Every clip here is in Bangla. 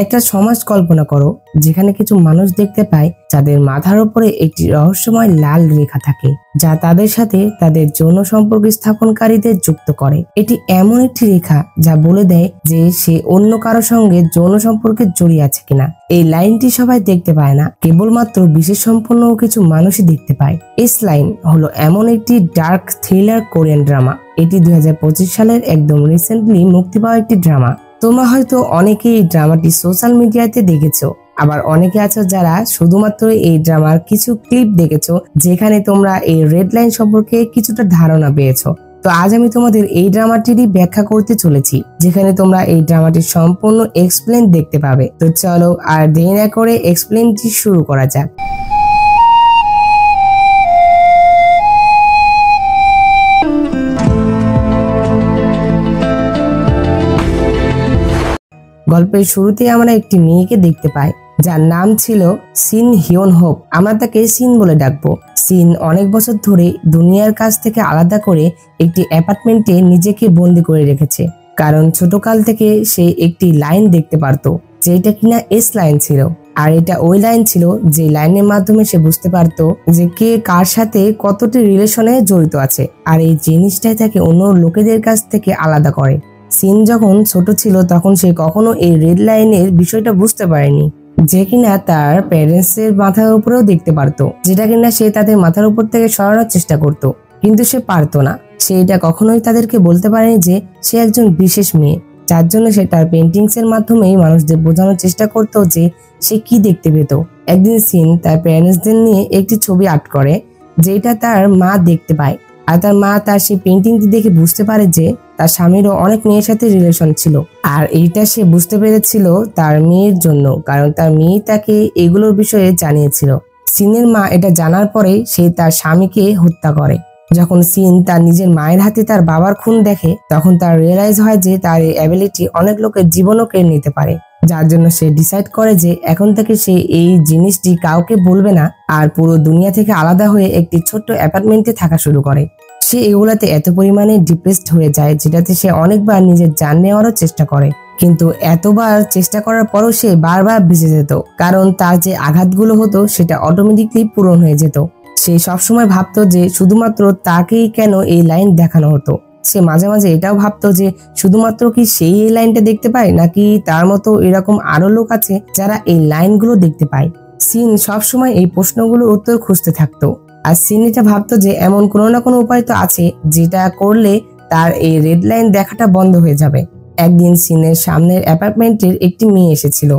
একটা সমাজ কল্পনা করো যেখানে কিছু মানুষ দেখতে পায় যাদের মাথার উপরে একটি রহস্যময় লাল রেখা থাকে, যা তাদের সাথে তাদের যৌন সম্পর্ক স্থাপনকারীদের যুক্ত করে। এটি এমন একটি রেখা যা বলে দেয় যে সে অন্য কারো সঙ্গে যৌন সম্পর্কে জড়িয়ে আছে কিনা। এই লাইনটি সবাই দেখতে পায় না, কেবলমাত্র বিশেষ সম্পন্ন কিছু মানুষই দেখতে পায়। এস লাইন হলো এমন একটি ডার্ক থ্রিলার কোরিয়ান ড্রামা। এটি 2025 সালের একদম রিসেন্টলি মুক্তি পাওয়া একটি ড্রামা। তোমরা হয়তো অনেকেই এই ড্রামাটি সোশ্যাল মিডিয়াতে দেখেছো, আবার অনেকে আছো যারা শুধুমাত্র এই ড্রামার কিছু ক্লিপ দেখেছো যেখানে তোমরা এই রেড লাইন সম্পর্কে কিছুটা ধারণা পেয়েছো। তো আজ আমি তোমাদের এই ড্রামাটিরই ব্যাখ্যা করতে চলেছি, যেখানে তোমরা এই ড্রামাটির সম্পূর্ণ এক্সপ্লেন দেখতে পাবে। তো চলো আর দেরি না করে এক্সপ্লেনটি শুরু করা যাক। গল্পের শুরুতে আমরা একটি মেয়েকে দেখতে পাই যার নাম ছিল সিন হিয়ন হোপ। আমরা তাকে সিন বলে ডাকবো। সিন অনেক বছর ধরে দুনিয়ার কাছ থেকে আলাদা করে একটি অ্যাপার্টমেন্টে নিজেকে বন্দি করে রেখেছে, কারণ ছোটকাল থেকে সে একটি লাইন দেখতে পারত যেটা কিনা এস লাইন ছিল। আর এটা ওই লাইন ছিল যে লাইনের মাধ্যমে সে বুঝতে পারতো যে কে কার সাথে কতটি রিলেশনে জড়িত আছে, আর এই জিনিসটাই তাকে অন্য লোকেদের কাছ থেকে আলাদা করে। সিন যখন ছোট ছিল তখন সে কখনো এই রেড লাইনের বিষয়টা বুঝতে পারেনি, যে কিনা তার প্যারেন্টস এর মাথার উপরেও দেখতে পারতো, যেটা কিনা সে তাদের মাথার উপর থেকে সরানোর চেষ্টা করত, কিন্তু সে পারতো না। সে এটা কখনোই তাদেরকে বলতে পারেনি যে সে একজন বিশেষ মেয়ে, যার জন্য সে তার পেন্টিংস এর মাধ্যমেই মানুষদের বোঝানোর চেষ্টা করতো যে সে কি দেখতে পেত। একদিন সিন তার প্যারেন্টসদের নিয়ে একটি ছবি আর্ট করে, যেটা তার মা দেখতে পায়। আর তার মা তার সেই পেন্টিংটি দেখে বুঝতে পারে যে তার স্বামীরও অনেক মেয়ের সাথে রিলেশন ছিল, আর এইটা সে বুঝতে পেরেছিল তার মেয়ের জন্য, কারণ তার মেয়ে তাকে এগুলোর বিষয়ে জানিয়েছিল। সিনের মা এটা জানার পরে সে তার স্বামীকে হত্যা করে। যখন সিন তার নিজের মায়ের হাতে তার বাবার খুন দেখে, তখন তার রিয়েলাইজ হয় যে তার এই অ্যাবিলিটি অনেক লোকের জীবনও কেড়ে নিতে পারে, যার জন্য সে ডিসাইড করে যে এখন থেকে সে এই জিনিসটি কাউকে বলবে না, আর পুরো দুনিয়া থেকে আলাদা হয়ে একটি ছোট্ট অ্যাপার্টমেন্টে থাকা শুরু করে। সে এগুলাতে এত পরিমাণে ডিপ্রেসড হয়ে যায় যেটাতে সে অনেকবার নিজের জান নেওয়ারও চেষ্টা করে, কিন্তু এতবার চেষ্টা করার পরও সে বারবার বেঁচে যেত, কারণ তার যে আঘাতগুলো হতো সেটা অটোমেটিকলি পূরণ হয়ে যেত। সে সবসময় ভাবতো যে শুধুমাত্র তাকেই কেন এই লাইন দেখানো হতো। সে মাঝে মাঝে এটাও ভাবতো যে শুধুমাত্র কি সেই এই লাইনটা দেখতে পায়, নাকি তার মতো এরকম আরো লোক আছে যারা এই লাইনগুলো দেখতে পায়। সিন সবসময় এই প্রশ্নগুলোর উত্তর খুঁজতে থাকতো, আর সিন এটা ভাবতো যে এমন কোনো না কোনো উপায় তো আছে যেটা করলে তার এই রেড লাইন দেখাটা বন্ধ হয়ে যাবে। একদিন সিনের সামনের অ্যাপার্টমেন্টের একটি মেয়ে এসেছিল,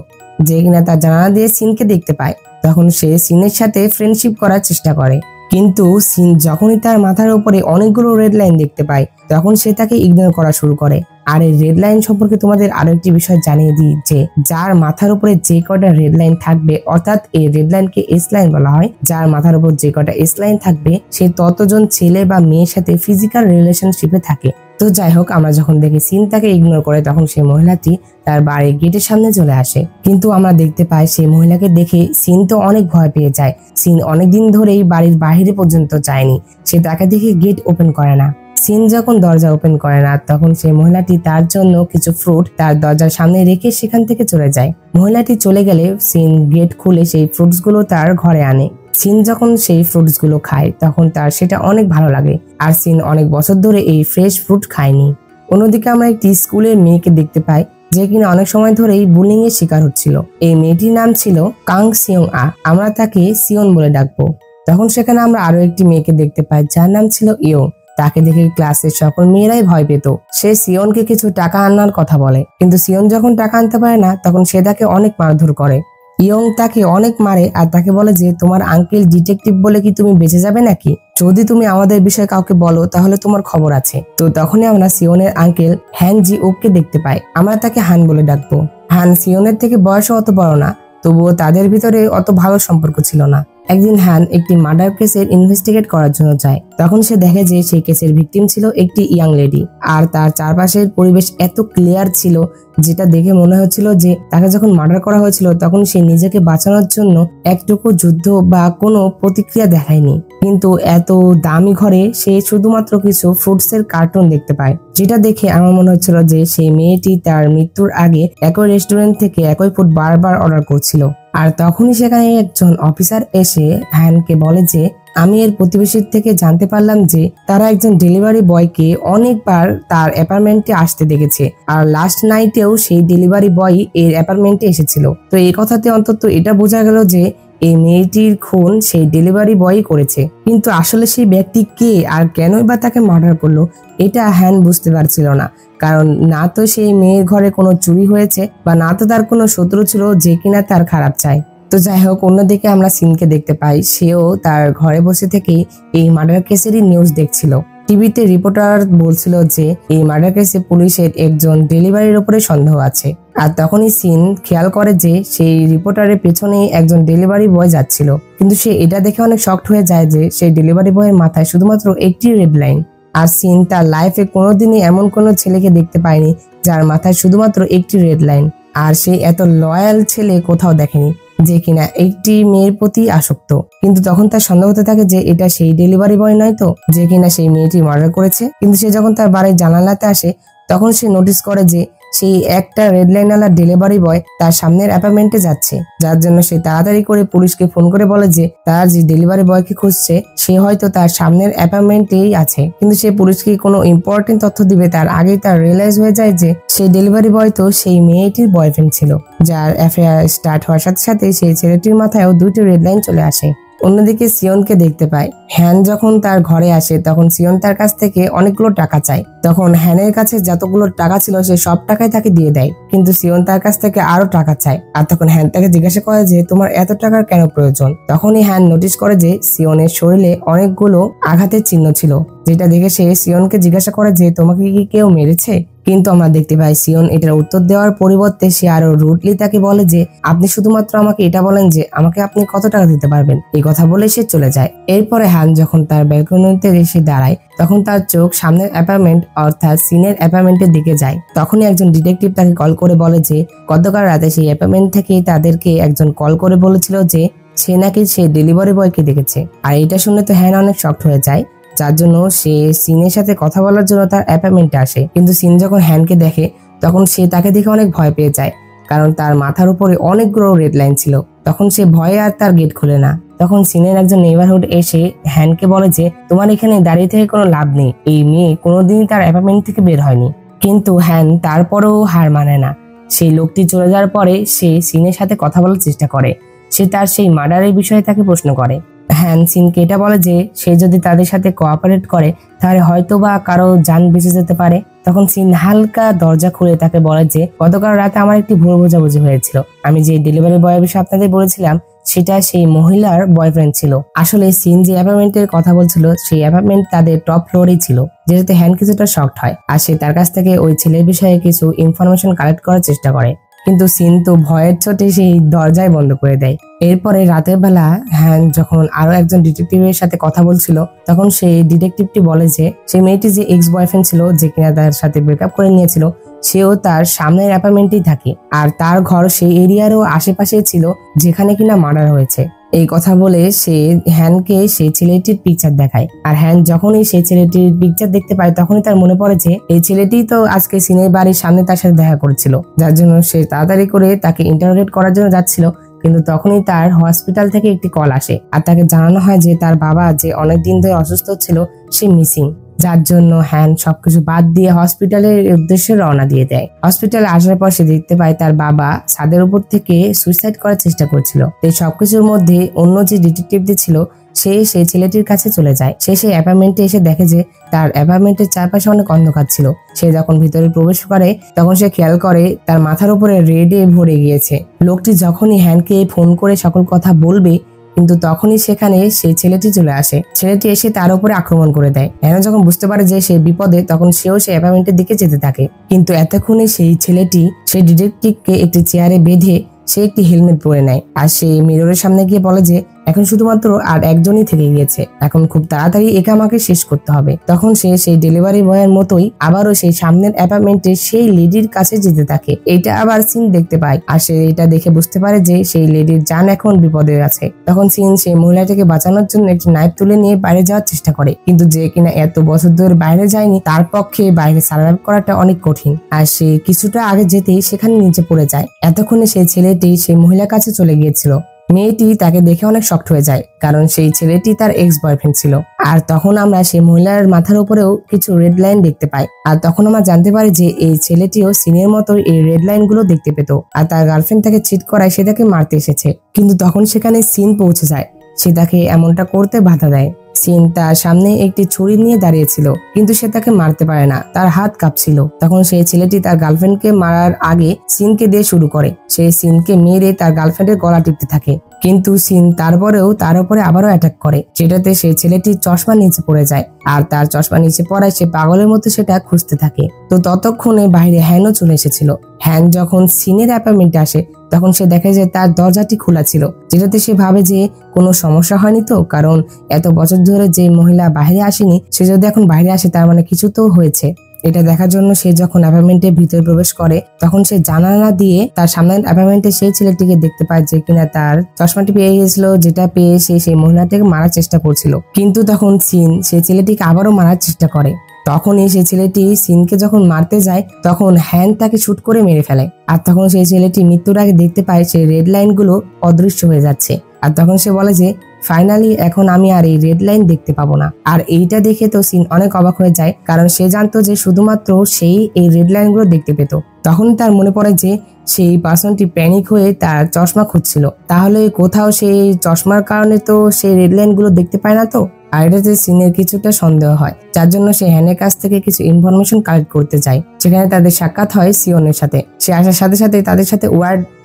যে কিনা তার জানালা দিয়ে সিনকে দেখতে পায়। তখন সে সিনের সাথে ফ্রেন্ডশিপ করার চেষ্টা করে, কিন্তু সিন যখনই তার মাথার উপরে অনেকগুলো রেড লাইন দেখতে পায় তখন সে তাকে ইগনোর করা শুরু করে। আর এই রেড লাইন সম্পর্কে তোমাদের আরো একটি বিষয় জানিয়ে দিই যে যার মাথার উপরে যে কটা রেড লাইন থাকবে, অর্থাৎ এই রেড লাইনকে এস লাইন বলা হয়, যার মাথার উপর যে কটা এস লাইন থাকবে সে ততজন ছেলে বা মেয়ের সাথে ফিজিক্যাল রিলেশনশিপে থাকে। তো যাই হোক, আমরা যখন দেখি সিন তাকে ইগনোর করে তখন সেই মহিলাটি তার বাড়ির গেটের সামনে চলে আসে, কিন্তু আমরা দেখতে পাই সেই মহিলাকে দেখে সিন তো অনেক ভয় পেয়ে যায়। সিন অনেকদিন ধরেই বাড়ির বাইরে পর্যন্ত যায়নি, সে তাকে দেখে গেট ওপেন করে না। সিন যখন দরজা ওপেন করে না তখন সেই মহিলাটি তার জন্য কিছু ফ্রুট তার দরজার সামনে রেখে সেখান থেকে চলে যায়। মহিলাটি চলে গেলে সিন গেট খুলে সেই ফ্রুটস গুলো তার ঘরে আনে। সিন যখন সেই ফ্রুটস গুলো খায় তখন তার সেটা অনেক ভালো লাগে, আর সিন অনেক বছর ধরে এই ফ্রেশ ফ্রুট খায়নি। অন্যদিকে আমরা একটি স্কুলের মেয়েকে দেখতে পাই যে কিনা অনেক সময় ধরেই বুলিং এর শিকার হচ্ছিল। এই মেয়েটির নাম ছিল কাং সিয়ং আ, আমরা তাকে সিয়ন বলে ডাকবো। তখন সেখানে আমরা আরো একটি মেয়েকে দেখতে পাই যার নাম ছিল ইয়ং। তাকে দেখে ক্লাসের সকল মেয়েরাই ভয় পেত। সে সিয়নকে কিছু টাকা আনার কথা বলে, কিন্তু সিয়ন যখন টাকা আনতে পারে না তখন সে তাকে অনেক মারধর করে। ইয়ং তাকে অনেক মারে আর তাকে বলে যে তোমার আঙ্কেল ডিটেকটিভ বলে কি তুমি বেঁচে যাবে নাকি? যদি তুমি আমাদের বিষয়ে কাউকে বলো তাহলে তোমার খবর আছে। তো তখনই আমরা সিয়নের আঙ্কেল হ্যান জি ওকে দেখতে পাই, আমরা তাকে হান বলে ডাকবো। হান সিয়নের থেকে বয়সও অত বড় না, তবুও তাদের ভিতরে অত ভালো সম্পর্ক ছিল না। একদিন হ্যান একটি মার্ডার কেসের ইনভেস্টিগেট করার জন্য যায়। তখন সে দেখে যে সেই কেসের ভিকটিম ছিল একটি ইয়াং লেডি, আর তার চারপাশের পরিবেশ এত ক্লিয়ার ছিল যেটা দেখে মনে হচ্ছিল যে তাকে যখন মার্ডার করা হয়েছিল তখন সে নিজেকে বাঁচানোর জন্য একটুকু যুদ্ধ বা কোনো প্রতিক্রিয়া দেখায়নি। কিন্তু এত দামি ঘরে সে শুধুমাত্র কিছু ফ্রুটসের কার্টুন দেখতে পায়, যেটা দেখে আমার মনে হচ্ছিল যে সেই মেয়েটি তার মৃত্যুর আগে একই রেস্টুরেন্ট থেকে একই ফুড বারবার অর্ডার করছিল। আর তখনই সেখানে একজন অফিসার এসে হ্যানকে বলে যে আমি এর প্রতিবেশীর থেকে জানতে পারলাম যে তারা একজন ডেলিভারি বয়কে অনেকবার তার অ্যাপার্টমেন্টে আসতে দেখেছে, আর লাস্ট নাইটেও সেই ডেলিভারি বয় এর অ্যাপার্টমেন্টে এসেছিল। তো এই কথাতে অন্তত এটা বোঝা গেল যে এই মেয়েটির খুন সেই ডেলিভারি বয়ই করেছে। কিন্তু আসলে সেই ব্যক্তি কে আর কেনই বা তাকে মার্ডার করলো এটা হ্যান বুঝতে পারছিল না, কারণ না তো সেই মেয়ের ঘরে কোনো চুরি হয়েছে বা না তো তার কোনো শত্রু ছিল যে কিনা তার খারাপ চায়। তো যাই হোক, অন্যদিকে আমরা সিনকে দেখতে পাই সেও তার ঘরে বসে থেকেই এই মার্ডার কেসেরই নিউজ দেখছিল। টিভিতে রিপোর্টার বলছিল যে এই মার্ডার কেসে পুলিশের একজন ডেলিভারির উপরে সন্দেহ আছে। আর তখনই সিন খেয়াল করে যে সেই রিপোর্টারের পেছনেই একজন ডেলিভারি বয় যাচ্ছিল, কিন্তু সে এটা দেখে অনেক শকড হয়ে যায় যে সেই ডেলিভারি বয়ের মাথায় শুধুমাত্র একটি রেড লাইন। আর সিন তার লাইফে কোনোদিনই এমন কোনো ছেলেকে দেখতে পায়নি যার মাথায় শুধুমাত্র একটি রেড লাইন, আর সে এত লয়াল ছেলে কোথাও দেখেনি যে কিনা একটি মেয়ের প্রতি আসক্ত। কিন্তু তখন তার সন্দেহ হতে থাকে যে এটা সেই ডেলিভারি বয় নয় তো যে কিনা সেই মেয়েটি মার্ডার করেছে। কিন্তু সে যখন তার বাড়ির জানালাতে আসে তখন সে নোটিস করে যে সেই একটা রেড লাইনওয়ালা ডেলিভারি বয় তার সামনের অ্যাপার্টমেন্টে যাচ্ছে, যার জন্য সে তাড়াতাড়ি করে পুলিশকে ফোন করে বলে যে তার যে ডেলিভারি বয়কে খুঁজছে সে হয়তো তার সামনের অ্যাপার্টমেন্টেই আছে। কিন্তু সে পুলিশকে কোনো ইম্পর্টেন্ট তথ্য দিবে তার আগেই তার রিয়েলাইজ হয়ে যায় যে সেই ডেলিভারি বয় তো সেই মেয়েটির বয়ফ্রেন্ড ছিল, যার অ্যাফেয়ার স্টার্ট হওয়ার সাথে সাথে সেই ছেলেটির মাথায়ও দুইটি রেড লাইন চলে আসে। অন্যদিকে সিয়নকে দেখতে পায়। হ্যান যখন তার ঘরে আসে তখন সিয়ন তার কাছ থেকে অনেকগুলো টাকা চায়। তখন হ্যানের কাছে যতগুলো টাকা ছিল সে সব টাকাই তাকে দিয়ে দেয়, কিন্তু সিয়ন তার কাছ থেকে আরো টাকা চায়। আর তখন হ্যান তাকে জিজ্ঞাসা করে যে তোমার এত টাকার কেন প্রয়োজন। তখনই হ্যান নোটিস করে যে সিয়নের শরীরে অনেকগুলো আঘাতের চিহ্ন ছিল, যেটা দেখে সে সিয়নকে জিজ্ঞাসা করে যে তোমাকে কি কেউ মেরেছে। কিন্তু আমরা দেখতে পাই সিয়ন এটার উত্তর দেওয়ার পরিবর্তে সে আরো রুডলি তাকে বলে যে আপনি শুধুমাত্র আমাকে এটা বলেন যে আমাকে আপনি কত টাকা দিতে পারবেন। এই কথা বলে সে চলে যায়। এরপরে হ্যান যখন তার ব্যালকনিতে এসে দাঁড়ায় তখন তার চোখ সামনের অ্যাপার্টমেন্ট অর্থাৎ সিনের অ্যাপার্টমেন্টের দিকে যায়। তখনই একজন ডিটেকটিভ তাকে কল করে বলে যে গতকাল রাতে সেই অ্যাপার্টমেন্ট থেকে তাদেরকে একজন কল করে বলেছিল যে সে নাকি সেই ডেলিভারি বয়কে দেখেছে। আর এটা শুনে তো হ্যান অনেক শকড হয়ে যায়, যার জন্য সে সিনের সাথে কথা বলার জন্য তার অ্যাপার্টমেন্টে আসে। কিন্তু সিন যখন হ্যানকে দেখে তখন সে তাকে দেখে অনেক ভয় পেয়ে যায়, কারণ তার মাথার উপরে অনেকগুলো রেড লাইন ছিল। তখন সে ভয়ে আর তার গেট খুলে না। তখন সিনের একজন নেইবারহুড এসে হ্যানকে বলে যে তোমার এখানে দাঁড়িয়ে থেকে কোনো লাভ নেই, এই মেয়ে কোনোদিনই তার অ্যাপার্টমেন্ট থেকে বের হয়নি। কিন্তু হ্যান তারপরেও হার মানে না। সেই লোকটি চলে যাওয়ার পরে সে সিনের সাথে কথা বলার চেষ্টা করে। সে তার সেই মার্ডারের বিষয়ে তাকে প্রশ্ন করে। হ্যান সিনকে এটা বলে যে সে যদি তাদের সাথে কোঅপারেট করে তাহলে হয়তো বা কারো জান বেঁচে যেতে পারে। তখন সিন হালকা দরজা খুলে তাকে বলে যে গতকাল রাতে আমার একটি ভুল বোঝাবুঝি হয়েছিল। আমি যে ডেলিভারি বয়ের বিষয়ে আপনাদের বলেছিলাম সেটা সেই মহিলার বয়ফ্রেন্ড ছিল। আসলে সিন যে অ্যাপার্টমেন্টের কথা বলছিল সেই অ্যাপার্টমেন্ট তাদের টপ ফ্লোরেই ছিল, যেটাতে হ্যান কিছুটা শকড হয়। আর সে তার কাছ থেকে ওই ছেলের বিষয়ে কিছু ইনফরমেশন কালেক্ট করার চেষ্টা করে, কিন্তু সিন তো ভয়ের চোটে সেই দরজায় বন্ধ করে দেয়। এরপরে রাতের বেলা হ্যান যখন আরো একজন ডিটেকটিভের সাথে কথা বলছিল তখন সেই ডিটেকটিভটি বলে যে সেই মেয়েটি যে এক্স বয়ফ্রেন্ড ছিল যে কিনা তার সাথে ব্রেকআপ করে নিয়েছিল সেও তার সামনের অ্যাপার্টমেন্টেই থাকে, আর তার ঘর সেই এরিয়ারও আশেপাশে ছিল যেখানে কিনা মার্ডার হয়েছে। এই কথা বলে সে হ্যানকে সেই ছেলেটির পিকচার দেখায়। আর হ্যান যখনই সেই ছেলেটির পিকচার দেখতে পায় তখনই তার মনে পড়ে যে এই ছেলেটি তো আজকে সিনের বাড়ির সামনে তার সাথে দেখা করেছিল, যার জন্য সে তাড়াতাড়ি করে তাকে ইন্টারোগেট করার জন্য যাচ্ছিল। কিন্তু তখনই তার হসপিটাল থেকে একটি কল আসে আর তাকে জানানো হয় যে তার বাবা যে অনেকদিন ধরে অসুস্থ ছিল সে মিসিং, যার জন্য হ্যান সবকিছু বাদ দিয়ে হসপিটালের উদ্দেশ্যে রওনা দিয়ে দেয়। হসপিটালে আসার পর সে দেখতে পায় তার বাবা ছাদের উপর থেকে সুইসাইড করার চেষ্টা করছিল। এই সবকিছুর মধ্যে অন্য যে ডিটেকটিভটি ছিল সে সেই ছেলেটির কাছে চলে যায়। সে সেই অ্যাপার্টমেন্টে এসে দেখে যে তার অ্যাপার্টমেন্টের চারপাশে অনেক অন্ধকার ছিল। সে যখন ভিতরে প্রবেশ করে তখন সে খেয়াল করে তার মাথার উপরে রেডে ভরে গিয়েছে। লোকটি যখনই হ্যানকে ফোন করে সকল কথা বলবে কিন্তু তখনই সেখানে সেই ছেলেটি চলে আসে। ছেলেটি এসে তার উপরে আক্রমণ করে দেয়। হ্যান যখন বুঝতে পারে যে সে বিপদে তখন সেও সেই অ্যাপার্টমেন্টের দিকে যেতে থাকে, কিন্তু এতক্ষণে সেই ছেলেটি সেই ডিটেকটিভকে একটি চেয়ারে বেঁধে সে একটি হেলমেট পরে নেয়। আর সে মিররের সামনে গিয়ে বলে যে এখন শুধুমাত্র আর একজনই থেকে গিয়েছে, এখন খুব তাড়াতাড়ি একে আমাকে শেষ করতে হবে। তখন সে সেই ডেলিভারি বয়ের মতোই আবারও সেই সামনের অ্যাপার্টমেন্টে সেই লেডির কাছে যেতে থাকে। এটা আবার সিন দেখতে পায় আর সে এটা দেখে বুঝতে পারে যে সেই লেডির জান এখন বিপদে আছে। তখন সিন সেই মহিলাটাকে বাঁচানোর জন্য একটি নাইফ তুলে নিয়ে বাইরে যাওয়ার চেষ্টা করে, কিন্তু যে কিনা এত বছর ধরে বাইরে যায়নি তার পক্ষে বাইরে সার্ভাইভ করাটা অনেক কঠিন। আর সে কিছুটা আগে যেতেই সেখানে নিচে পড়ে যায়। এতক্ষণে সেই ছেলেটি সেই মহিলার কাছে চলে গিয়েছিল। মেয়েটি তাকে দেখে অনেক শক্ট হয়ে যায়, কারণ সেই ছেলেটি তার এক্স বয়ফ্রেন্ড ছিল। আর তখন আমরা সেই মহিলার মাথার উপরেও কিছু রেড লাইন দেখতে পাই। আর তখন আমরা জানতে পারি যে এই ছেলেটিও সিনের মতো এই রেড লাইন গুলো দেখতে পেত, আর তার গার্লফ্রেন্ড তাকে চিট করায় সে তাকে মারতে এসেছে। কিন্তু তখন সেখানে সিন পৌঁছে যায়, সে তাকে এমনটা করতে বাধা দেয়। সিন তার সামনে একটি ছুরি নিয়ে দাঁড়িয়েছিল, কিন্তু সে তাকে মারতে পারে না, তার হাত কাঁপছিল। তখন সেই ছেলেটি তার গার্লফ্রেন্ডকে মারার আগে সিনকে দিয়ে শুরু করে। সে সিনকে মেরে তার গার্লফ্রেন্ডের গলা টিপতে থাকে, কিন্তু সিন তারপরেও তার উপরে আবারও অ্যাটাক করে, যেটাতে সেই ছেলেটি চশমা নিচে পড়ে যায়। আর তার চশমা নিচে পড়ায় সে পাগলের মতো সেটা খুঁজতে থাকে। তো ততক্ষণে বাইরে হ্যানও চলে এসেছিল। হ্যান যখন সিনের অ্যাপার্টমেন্টে আসে তখন সে দেখে যে তার দরজাটি খোলা ছিল, যেটাতে সে ভাবে যে কোনো সমস্যা হয়নি তো, কারণ এত বছর ধরে যে মহিলা বাইরে আসেনি সে যদি এখন বাইরে আসে তার মানে কিছু তো হয়েছে। এটা দেখার জন্য সে যখন অ্যাপার্টমেন্টের ভিতরে প্রবেশ করে তখন সে জানালা দিয়ে তার সামনের অ্যাপার্টমেন্টে সেই ছেলেটিকে দেখতে পায় যে কিনা তার চশমাটি পেয়ে গেছিল, যেটা পেয়ে সে সেই মহিলাটিকে মারার চেষ্টা করছিল। কিন্তু তখন সিন সেই ছেলেটিকে আবারও মারার চেষ্টা করে। তখনই সেই ছেলেটি সিনকে যখন মারতে যায় তখন হ্যান তাকে শুট করে মেরে ফেলে। আর তখন সেই ছেলেটি মৃত্যুর আগে দেখতে পায় সেই রেড লাইন গুলো অদৃশ্য হয়ে যাচ্ছে। আর তখন সে বলে যে ফাইনালি এখন আমি আর এই রেড লাইন দেখতে পাবো না। আর এইটা দেখে তো সিন অনেক অবাক হয়ে যায়, কারণ সে জানতো যে শুধুমাত্র সেই এই রেড লাইন গুলো দেখতে পেত। তখন তার মনে পড়ে যে সেই পার্সনটি প্যানিক হয়ে তার চশমা খুঁজছিল, তাহলে কোথাও সেই চশমার কারণে তো সেই রেড লাইন গুলো দেখতে পায় না তো। আর এটাতে সিনের কিছুটা সন্দেহ হয়, যার জন্য সে হ্যানের কাছ থেকে কিছু ইনফরমেশন কালেক্ট করতে যায়। সেখানে তাদের সাক্ষাৎ হয় সিওনের সাথে। সে আসার সাথে সাথে তাদের সাথে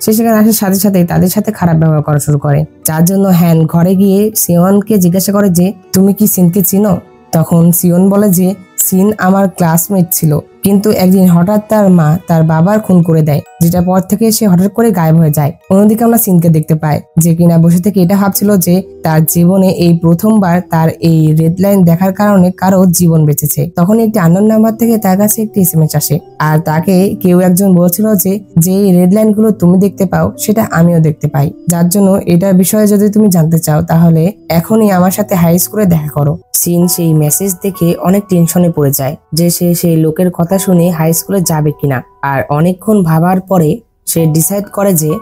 সেখানে আসার সাথে সাথে তাদের সাথে খারাপ ব্যবহার করা শুরু করে, যার জন্য হ্যান ঘরে গিয়ে সিওনকে জিজ্ঞাসা করে যে তুমি কি সিনকে চিনো। তখন সিওন বলে যে সিন আমার ক্লাসমেট ছিল, কিন্তু একদিন হঠাৎ তার মা তার বাবার খুন করে দেয়, যেটা পর থেকে সে হঠাৎ করে গায়েব হয়ে যায়। অন্যদিকে আমরা সিনকে দেখতে পাই যে কিনা বসে থেকে এটা ভাবছিল যে তার জীবনে এই প্রথমবার তার এই রেড লাইন দেখার কারণে কারো জীবন বেঁচেছে। তখন একটি আননোন নাম্বার থেকে তার কাছে একটি এসএমএস আসে, আর তাকে কেউ একজন বলছিল যে যে রেড লাইন গুলো তুমি দেখতে পাও সেটা আমিও দেখতে পাই, যার জন্য এটার বিষয়ে যদি তুমি জানতে চাও তাহলে এখনই আমার সাথে হাই স্কুলে দেখা করো। সিন সেই মেসেজ দেখে অনেক টেনশনে পড়ে যায় যে সে সেই লোকের কথা শুনে হাই স্কুলে যাবে কিনা। আর অনেকক্ষণ ভাবার পরে সে ডিসাইড করে যে